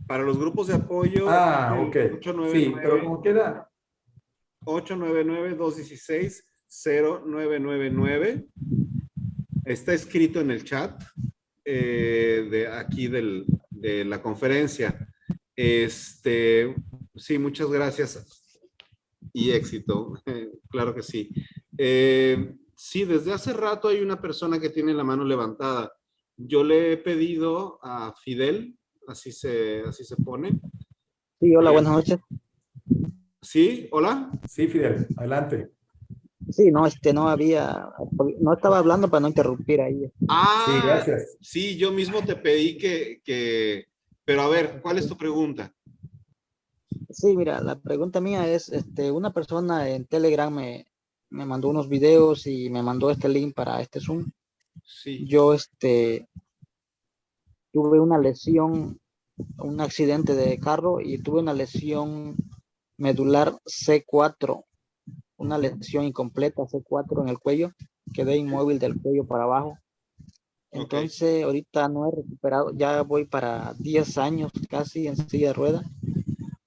Para los grupos de apoyo. Ok. 899, sí, pero como queda. 899-216-0999. Está escrito en el chat de aquí de la conferencia. Sí, muchas gracias y éxito. Claro que sí. Sí, desde hace rato hay una persona que tiene la mano levantada. Yo le he pedido a Fidel, así se pone. Sí, hola, buenas noches. Sí, hola. Sí, Fidel, adelante. Sí, no, no estaba hablando para no interrumpir ahí. Sí, gracias. Sí, yo mismo te pedí pero a ver, ¿cuál es tu pregunta? Sí, mira, la pregunta mía es, una persona en Telegram me mandó unos videos y me mandó este link para este Zoom. Sí. Yo, tuve una lesión, un accidente de carro y tuve una lesión medular C4, una lesión incompleta C4 en el cuello, quedé inmóvil del cuello para abajo. Entonces, ahorita no he recuperado, ya voy para 10 años casi en silla de ruedas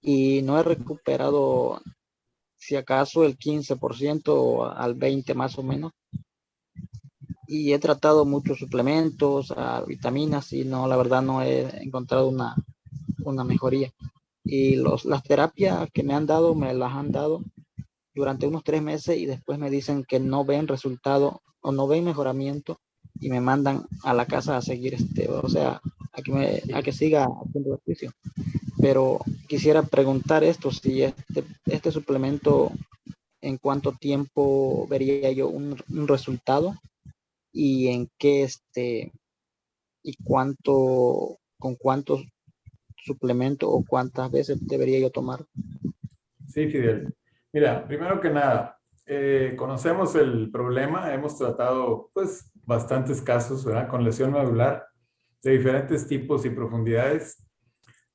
y no he recuperado, si acaso, el 15% al 20% más o menos. Y he tratado muchos suplementos, vitaminas y no, la verdad no he encontrado una mejoría. Y las terapias que me las han dado durante unos 3 meses y después me dicen que no ven resultado o no ven mejoramiento y me mandan a la casa a seguir o sea, a que siga haciendo ejercicio. Pero quisiera preguntar esto, si este suplemento, en cuánto tiempo vería yo un resultado y en qué y con cuántos suplementos o cuántas veces debería yo tomar. Sí, Fidel. Mira, primero que nada, conocemos el problema, hemos tratado pues bastantes casos, ¿verdad? Con lesión medular de diferentes tipos y profundidades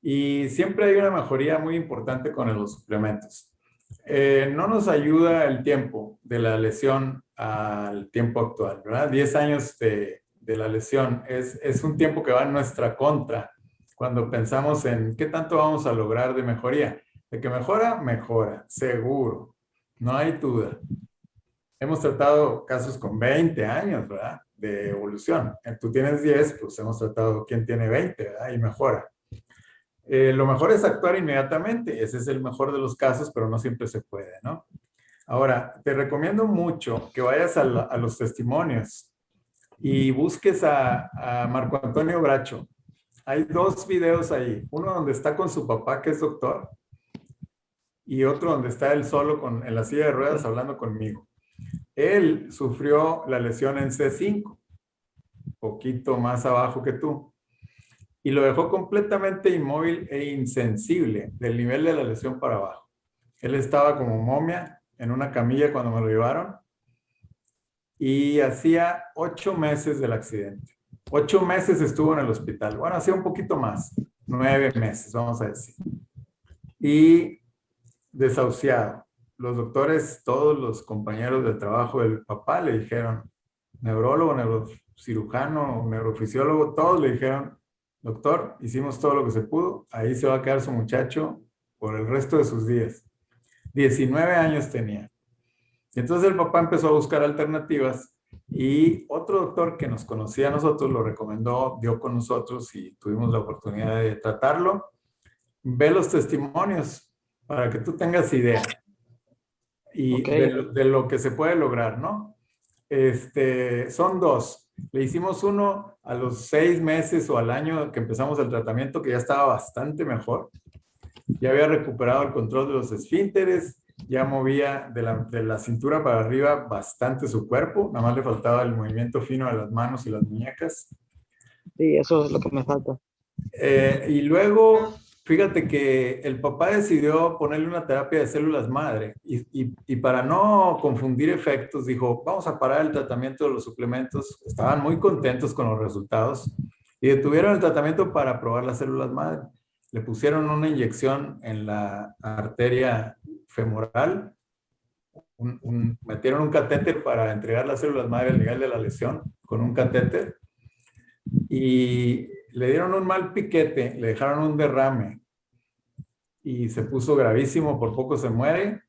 y siempre hay una mejoría muy importante con los suplementos. No nos ayuda el tiempo de la lesión al tiempo actual, ¿verdad? 10 años de la lesión es un tiempo que va en nuestra contra cuando pensamos en qué tanto vamos a lograr de mejoría. De que mejora, mejora, seguro, no hay duda. Hemos tratado casos con 20 años, ¿verdad? De evolución. Tú tienes 10, pues hemos tratado quién tiene 20, ¿verdad? Y mejora. Lo mejor es actuar inmediatamente. Ese es el mejor de los casos, pero no siempre se puede, ¿no? Ahora, te recomiendo mucho que vayas a los testimonios y busques a Marco Antonio Bracho. Hay 2 videos ahí. Uno donde está con su papá, que es doctor, y otro donde está él solo en la silla de ruedas hablando conmigo. Él sufrió la lesión en C5, poquito más abajo que tú, y lo dejó completamente inmóvil e insensible del nivel de la lesión para abajo. Él estaba como momia en una camilla cuando me lo llevaron y hacía 8 meses del accidente. 8 meses estuvo en el hospital. Bueno, hacía un poquito más, 9 meses, vamos a decir. Y desahuciado. Los doctores, todos los compañeros de trabajo del papá le dijeron, neurólogo, neurocirujano, neurofisiólogo, todos le dijeron, doctor, hicimos todo lo que se pudo, ahí se va a quedar su muchacho por el resto de sus días. 19 años tenía. Y entonces el papá empezó a buscar alternativas y otro doctor que nos conocía a nosotros lo recomendó, dio con nosotros y tuvimos la oportunidad de tratarlo. Ve los testimonios para que tú tengas idea y de lo que se puede lograr, ¿no? Son 2. Le hicimos uno a los 6 meses o al año que empezamos el tratamiento, que ya estaba bastante mejor. Ya había recuperado el control de los esfínteres, ya movía de la cintura para arriba bastante su cuerpo, nada más le faltaba el movimiento fino de las manos y las muñecas. Sí, eso es lo que me falta. Y luego, fíjate que el papá decidió ponerle una terapia de células madre y para no confundir efectos dijo, vamos a parar el tratamiento de los suplementos. Estaban muy contentos con los resultados y detuvieron el tratamiento para probar las células madre. Le pusieron una inyección en la arteria femoral, metieron un catéter para entregar las células madre al nivel de la lesión con un catéter y le dieron un mal piquete, le dejaron un derrame y se puso gravísimo, por poco se muere.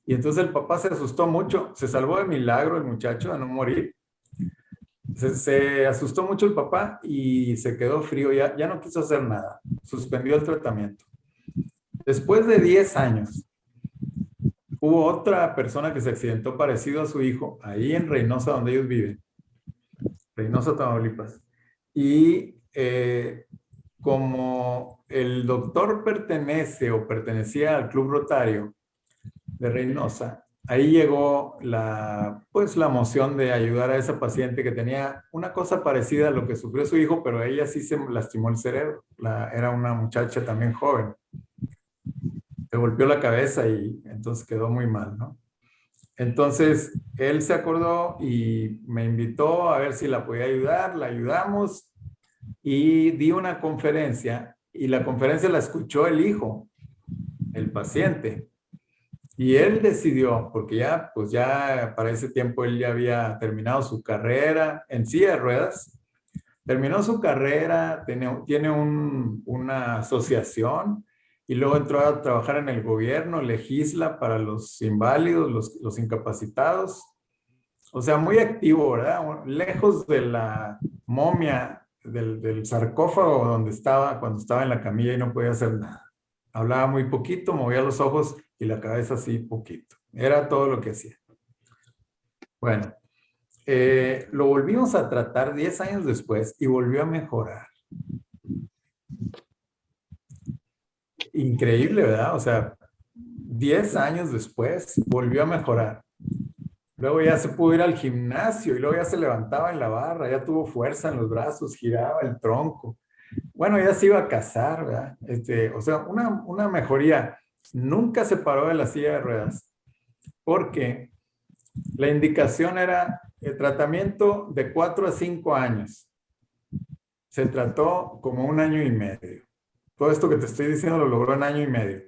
Y entonces el papá se asustó mucho, se salvó de milagro el muchacho de no morir. Se asustó mucho el papá y se quedó frío, ya no quiso hacer nada, suspendió el tratamiento. Después de 10 años, hubo otra persona que se accidentó parecido a su hijo, ahí en Reynosa, donde ellos viven, Reynosa, Tamaulipas. Y como el doctor pertenece o pertenecía al Club Rotario de Reynosa, ahí llegó la moción de ayudar a esa paciente que tenía una cosa parecida a lo que sufrió su hijo, pero ella sí se lastimó el cerebro. Era una muchacha también joven. Se golpeó la cabeza y entonces quedó muy mal, ¿no? Entonces, él se acordó y me invitó a ver si la podía ayudar, la ayudamos y di una conferencia y la conferencia la escuchó el hijo, el paciente. Y él decidió, porque ya para ese tiempo él ya había terminado su carrera en silla de ruedas, terminó su carrera, tiene una asociación y luego entró a trabajar en el gobierno, legisla para los inválidos, los incapacitados. O sea, muy activo, ¿verdad? Lejos de la momia, del sarcófago donde estaba cuando estaba en la camilla y no podía hacer nada. Hablaba muy poquito, movía los ojos y la cabeza así poquito. Era todo lo que hacía. Bueno, lo volvimos a tratar 10 años después y volvió a mejorar. Increíble, ¿verdad? O sea, 10 años después volvió a mejorar. Luego ya se pudo ir al gimnasio y luego ya se levantaba en la barra, ya tuvo fuerza en los brazos, giraba el tronco. Bueno, ya se iba a casar, ¿verdad? O sea, una mejoría. Nunca se paró de la silla de ruedas porque la indicación era el tratamiento de 4 a 5 años. Se trató como 1 año y medio. Todo esto que te estoy diciendo lo logró en 1 año y medio.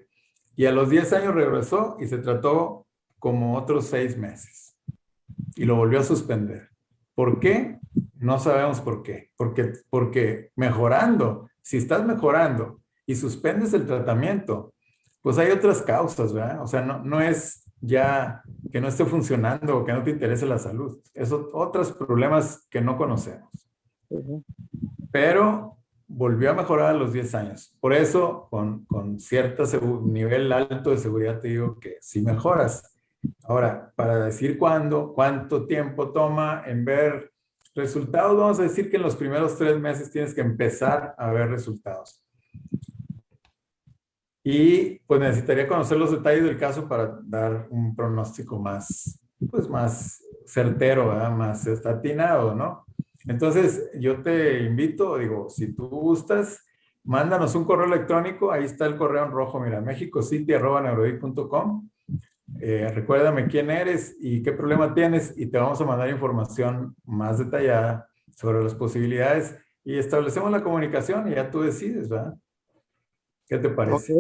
Y a los 10 años regresó y se trató como otros 6 meses. Y lo volvió a suspender. ¿Por qué? No sabemos por qué. Porque mejorando Si estás mejorando y suspendes el tratamiento, pues hay otras causas, ¿verdad? O sea, no es ya que no esté funcionando o que no te interese la salud. Esos otros problemas que no conocemos. Ujú. Pero volvió a mejorar a los 10 años. Por eso, con cierto nivel alto de seguridad, te digo que sí mejoras. Ahora, para decir cuánto tiempo toma en ver resultados, vamos a decir que en los primeros 3 meses tienes que empezar a ver resultados. Y pues necesitaría conocer los detalles del caso para dar un pronóstico más, pues más certero, ¿verdad? Más atinado, ¿no? Entonces, yo te invito, digo, si tú gustas, mándanos un correo electrónico, ahí está el correo en rojo, mira, mexicocity@neurodic.com. Recuérdame quién eres y qué problema tienes y te vamos a mandar información más detallada sobre las posibilidades y establecemos la comunicación y ya tú decides, ¿verdad? ¿Qué te Ok, parece?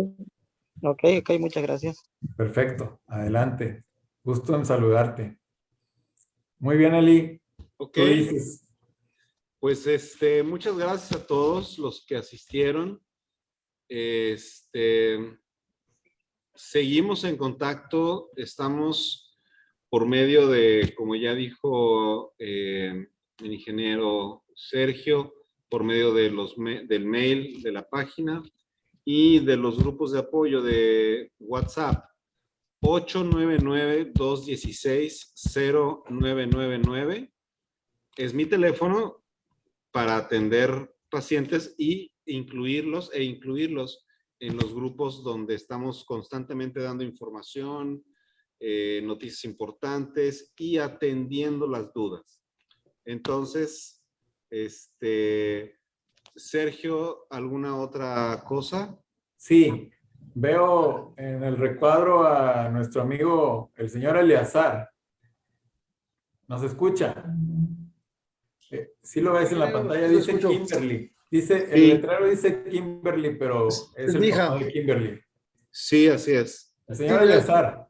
ok, muchas gracias. Perfecto, adelante. Gusto en saludarte. Muy bien, Eli. Ok, Tú dices, pues muchas gracias a todos los que asistieron. Seguimos en contacto, estamos por medio de, como ya dijo el ingeniero Sergio, por medio de del mail de la página y de los grupos de apoyo de WhatsApp. 899-216-0999 es mi teléfono para atender pacientes e incluirlos en los grupos donde estamos constantemente dando información, noticias importantes y atendiendo las dudas. Entonces, Sergio, ¿alguna otra cosa? sí, veo en el recuadro a nuestro amigo, el señor Eleazar. ¿Nos escucha? Sí lo ves en la pantalla, Sí, lo dice escucho. Kimberly. Dice, el Sí, letrero dice Kimberly, pero es Es el mi papá hija. de Kimberly. sí, así es. El Sí, señor mire, Eleazar,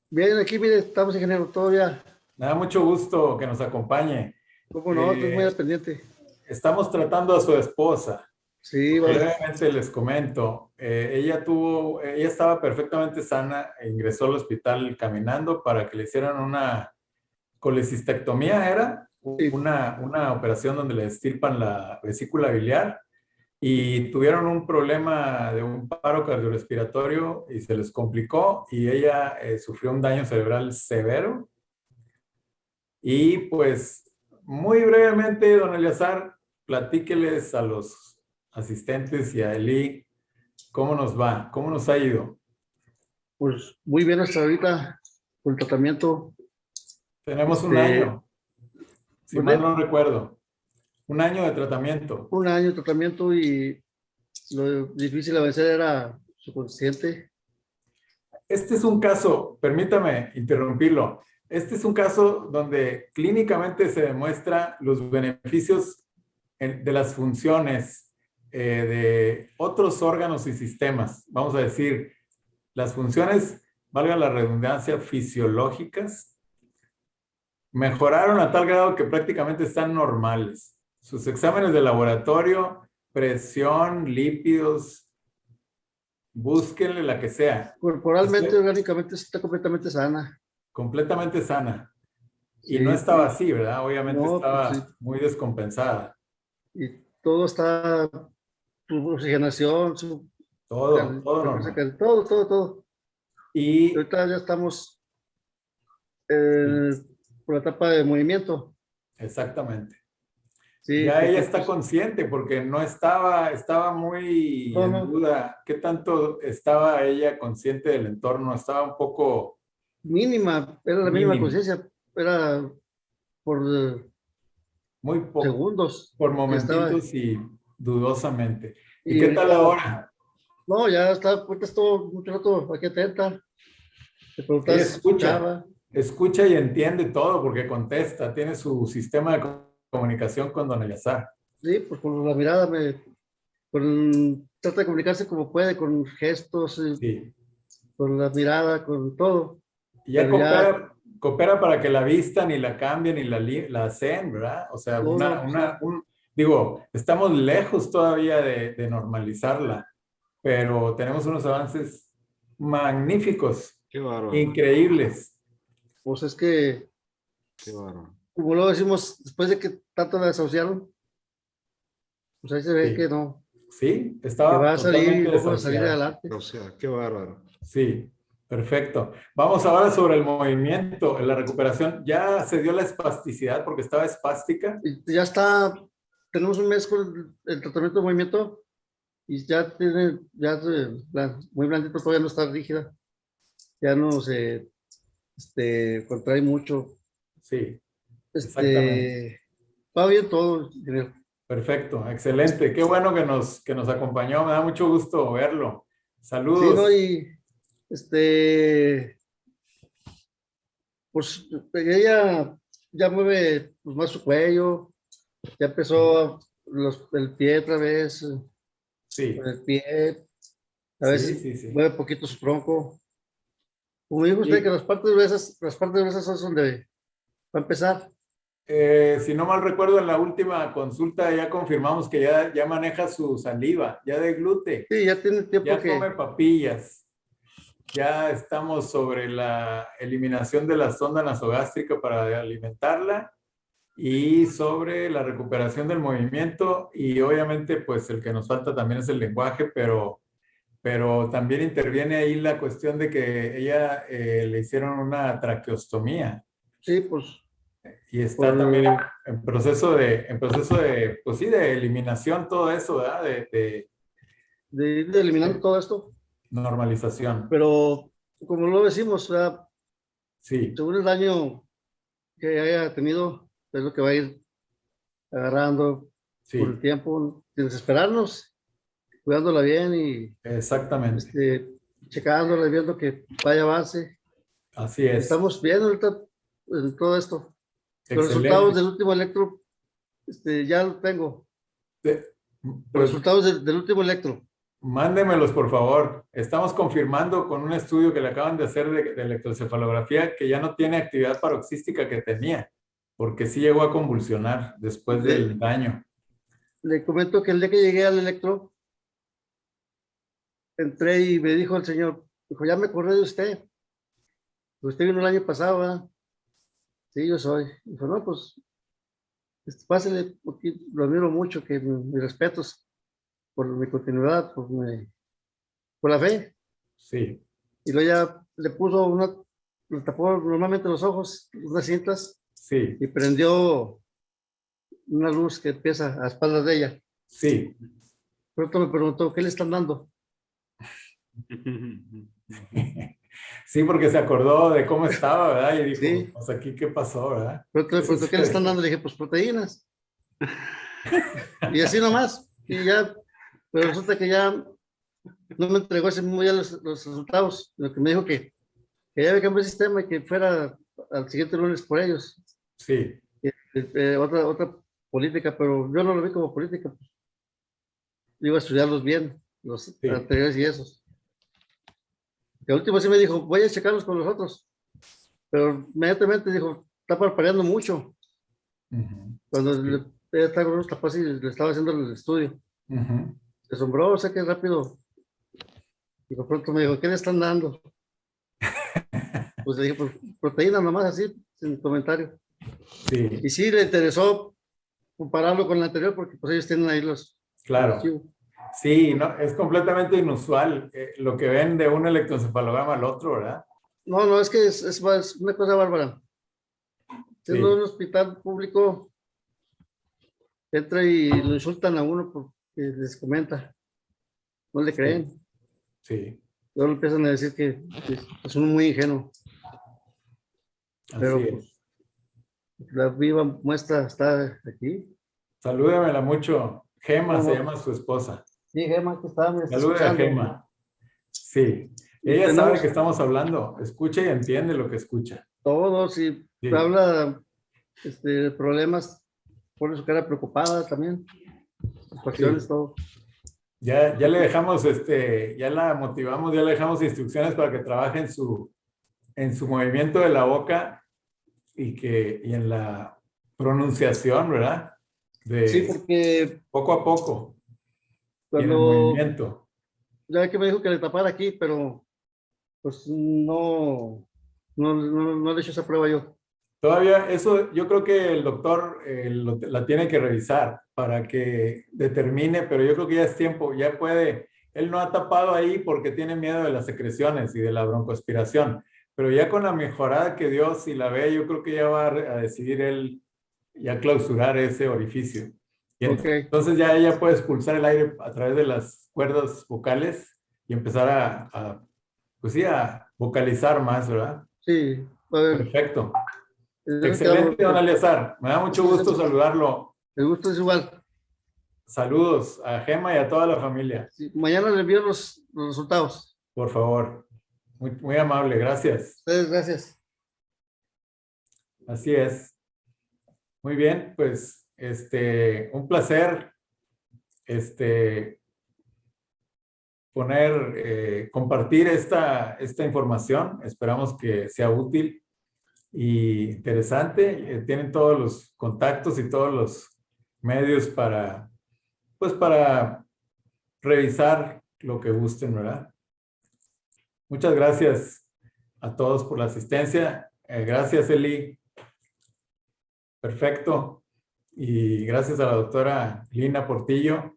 bien, aquí, mire, estamos ingeniero, todavía. me da mucho gusto que nos acompañe. ¿Cómo no? Estoy muy al Eh, pendiente. estamos tratando a su esposa. Sí, va. Brevemente les comento, ella estaba perfectamente sana e ingresó al hospital caminando para que le hicieran una colecistectomía, era Sí. una operación donde le extirpan la vesícula biliar y tuvieron un problema de un paro cardiorrespiratorio y se les complicó y ella sufrió un daño cerebral severo. Y pues muy brevemente, don Eleazar, platíqueles a los asistentes y a Eli cómo nos va, cómo nos ha ido. Pues muy bien hasta ahorita con el tratamiento. Tenemos un Este, año, si mal ¿Mandé? no recuerdo, un año de tratamiento. Un año de tratamiento y lo difícil a vencer era su consciente. Este es un caso, permítame interrumpirlo, este es un caso donde clínicamente se demuestra los beneficios de las funciones de otros órganos y sistemas. Vamos a decir, las funciones, valga la redundancia, fisiológicas, mejoraron a tal grado que prácticamente están normales. Sus exámenes de laboratorio, presión, lípidos, búsquenle la que sea. Corporalmente, orgánicamente, está completamente sana. Completamente sana. Y no Sí, estaba así, ¿verdad? Obviamente no, pues sí. estaba muy descompensada. Y todo está, su oxigenación, Todo normal. todo, todo, todo. Y Ahorita ya estamos sí, por la etapa de movimiento. exactamente. Sí, Ya ella porque está pues, consciente porque no estaba muy no, en no, duda. ¿Qué tanto estaba ella consciente del entorno? Estaba un poco mínima, era la mínima mínima, conciencia, era por muy poco, segundos por que estaba, momentitos y dudosamente. ¿Y y qué tal ahorita, ahora? no, ya está, ahorita estuvo mucho rato aquí atenta, te Ella preguntas, escucha, escuchaba, escucha y entiende todo porque contesta, tiene su sistema de comunicación con don Eleazar. sí, pues con la mirada trata de comunicarse como puede, con gestos, Sí. con la mirada, con todo, Y ya pero ya, coopera para que la vistan y la cambien y la hacen, ¿verdad? O sea, no, no, sí, Digo, estamos lejos todavía de normalizarla, pero tenemos unos avances magníficos, Qué bárbaro, increíbles. Pues es que, qué bárbaro. como lo decimos, después de que tanto la desahuciaron, pues ahí se ve Sí, que no, sí, que estaba va a salir y totalmente vamos a salir desahuciada. adelante. O sea, qué bárbaro. Sí, perfecto. Vamos ahora sobre el movimiento, la recuperación. ¿Ya se dio la espasticidad porque estaba espástica? Y ya está, tenemos un mes con el tratamiento de movimiento y ya tiene, muy blandito, todavía no está rígida, ya no se contrae mucho. Sí, exactamente. Va bien todo, ingeniero. Perfecto, excelente. Qué bueno que nos acompañó. Me da mucho gusto verlo. Sí, ¿no? Saludos. Y pues ella ya mueve pues, más su cuello, ya empezó el pie otra vez, Sí, con el pie, a sí, veces sí, sí. mueve poquito su tronco. Como dijo usted que Y las partes gruesas son donde va a empezar. si no mal recuerdo, en la última consulta ya confirmamos que ya maneja su saliva, ya deglute, Sí, ya tiene tiempo ya come que, papillas. Ya estamos sobre la eliminación de la sonda nasogástrica para alimentarla y sobre la recuperación del movimiento y obviamente pues el que nos falta también es el lenguaje, pero también interviene ahí la cuestión de que ella le hicieron una traqueostomía sí, pues, y está también por, en proceso de, pues sí, de eliminación, todo eso, ¿verdad? de ir eliminando De todo esto. normalización. Pero, como lo decimos, o sea, Sí, según el daño que haya tenido, es lo que va a ir agarrando por el sí, tiempo, sin desesperarnos, cuidándola bien y exactamente. checándola y viendo que vaya avance. Así es. Estamos viendo ahorita en todo esto. Los resultados Excelente. del último electro, ya lo tengo. Eh, Los Pues resultados del último electro. mándemelos, por favor. Estamos confirmando con un estudio que le acaban de hacer de electroencefalografía que ya no tiene actividad paroxística que tenía, porque sí llegó a convulsionar después Le, del daño. le comento que el día que llegué al electro, entré y me dijo el señor, dijo, ya me acordé de usted. Usted vino el año pasado, ¿verdad? Sí, yo soy. Dijo, no, pues, pásele, porque lo admiro mucho, que mis respetos por mi continuidad, por la fe. Sí, Y luego ya le puso le tapó normalmente los ojos, unas cintas, sí, y prendió una luz que empieza a espaldas de ella. sí. Pronto me preguntó, ¿qué le están dando? Sí, porque se acordó de cómo estaba, ¿verdad? Y dijo, Sí, pues aquí, ¿qué pasó, verdad? pronto ¿Qué me preguntó, ¿qué le están sucedió? dando? Le dije, pues proteínas. Y así nomás. Y ya, pero resulta que ya no me entregó ese mismo día los resultados, lo que me dijo que ya había cambiado el sistema y que fuera al siguiente lunes por ellos. Sí, Otra política, pero yo no lo vi como política. Pues, iba a estudiarlos bien, los sí. anteriores y esos. Que al último sí me dijo, voy a checarlos con los otros. Pero inmediatamente dijo, está parpadeando mucho. Ujú, Cuando sí, ella estaba con unos tapas y le estaba haciendo el estudio. ujú. Se asombró, o sea que rápido. Y por pronto me dijo, ¿qué le están dando? Pues le dije, pues proteína nomás así, sin comentario. Sí, Y sí le interesó compararlo con el anterior porque pues ellos tienen ahí el claro. archivo. Sí, no, es completamente inusual lo que ven de un electroencefalograma al otro, ¿verdad? No, no, es que es una cosa bárbara. Siendo Sí, un hospital público, entra y lo insultan a uno porque les comenta, no le sí, creen. sí, Luego empiezan a decir que es uno muy ingenuo, así pero es. pues la viva muestra está aquí. Salúdamela mucho. Gema ¿Cómo se no? llama su esposa. Sí, Gemma, que está, me está Saluda a escuchando. Gema. Sí, Y ella sabe que tenemos estamos hablando. Escucha y entiende lo que escucha. todos, y Sí, habla problemas, pone su cara preocupada también, sus facciones, sí. todo. Ya le dejamos, ya la motivamos, ya le dejamos instrucciones para que trabaje en su movimiento de la boca y en la pronunciación, ¿verdad? de Sí, porque poco a poco y en el cuando, movimiento. ya ve que me dijo que le tapara aquí, pero pues no le he hecho esa prueba yo. Todavía eso yo creo que el doctor la tiene que revisar para que determine, pero yo creo que ya es tiempo, ya puede, él no ha tapado ahí porque tiene miedo de las secreciones y de la broncoaspiración, pero ya con la mejorada que dio, si la ve, yo creo que ya va a decidir él ya clausurar ese orificio. Y Ok, entonces ya ella puede expulsar el aire a través de las cuerdas vocales y empezar pues sí, a vocalizar más, ¿verdad? sí, a ver, Perfecto. entonces quedamos, Excelente, don Eleazar. Me da mucho muchas gusto gracias. saludarlo. El gusto es igual. Saludos a Gema y a toda la familia. Sí, mañana le envío los resultados. Por favor. Muy, muy amable, gracias. Ustedes, gracias. Así es. Muy bien, pues un placer compartir esta información. Esperamos que sea útil y interesante. Tienen todos los contactos y todos los medios para revisar lo que gusten, ¿verdad? Muchas gracias a todos por la asistencia. Gracias, Eli. Perfecto. Y gracias a la doctora Lina Portillo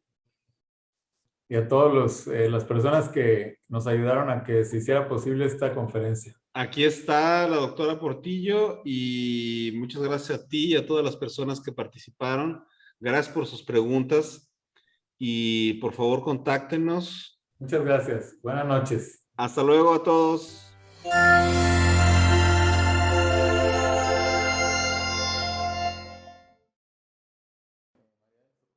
y a todas las personas que nos ayudaron a que se hiciera posible esta conferencia. Aquí está la doctora Portillo y muchas gracias a ti y a todas las personas que participaron. Gracias por sus preguntas y por favor contáctenos. Muchas gracias. Buenas noches. Hasta luego a todos.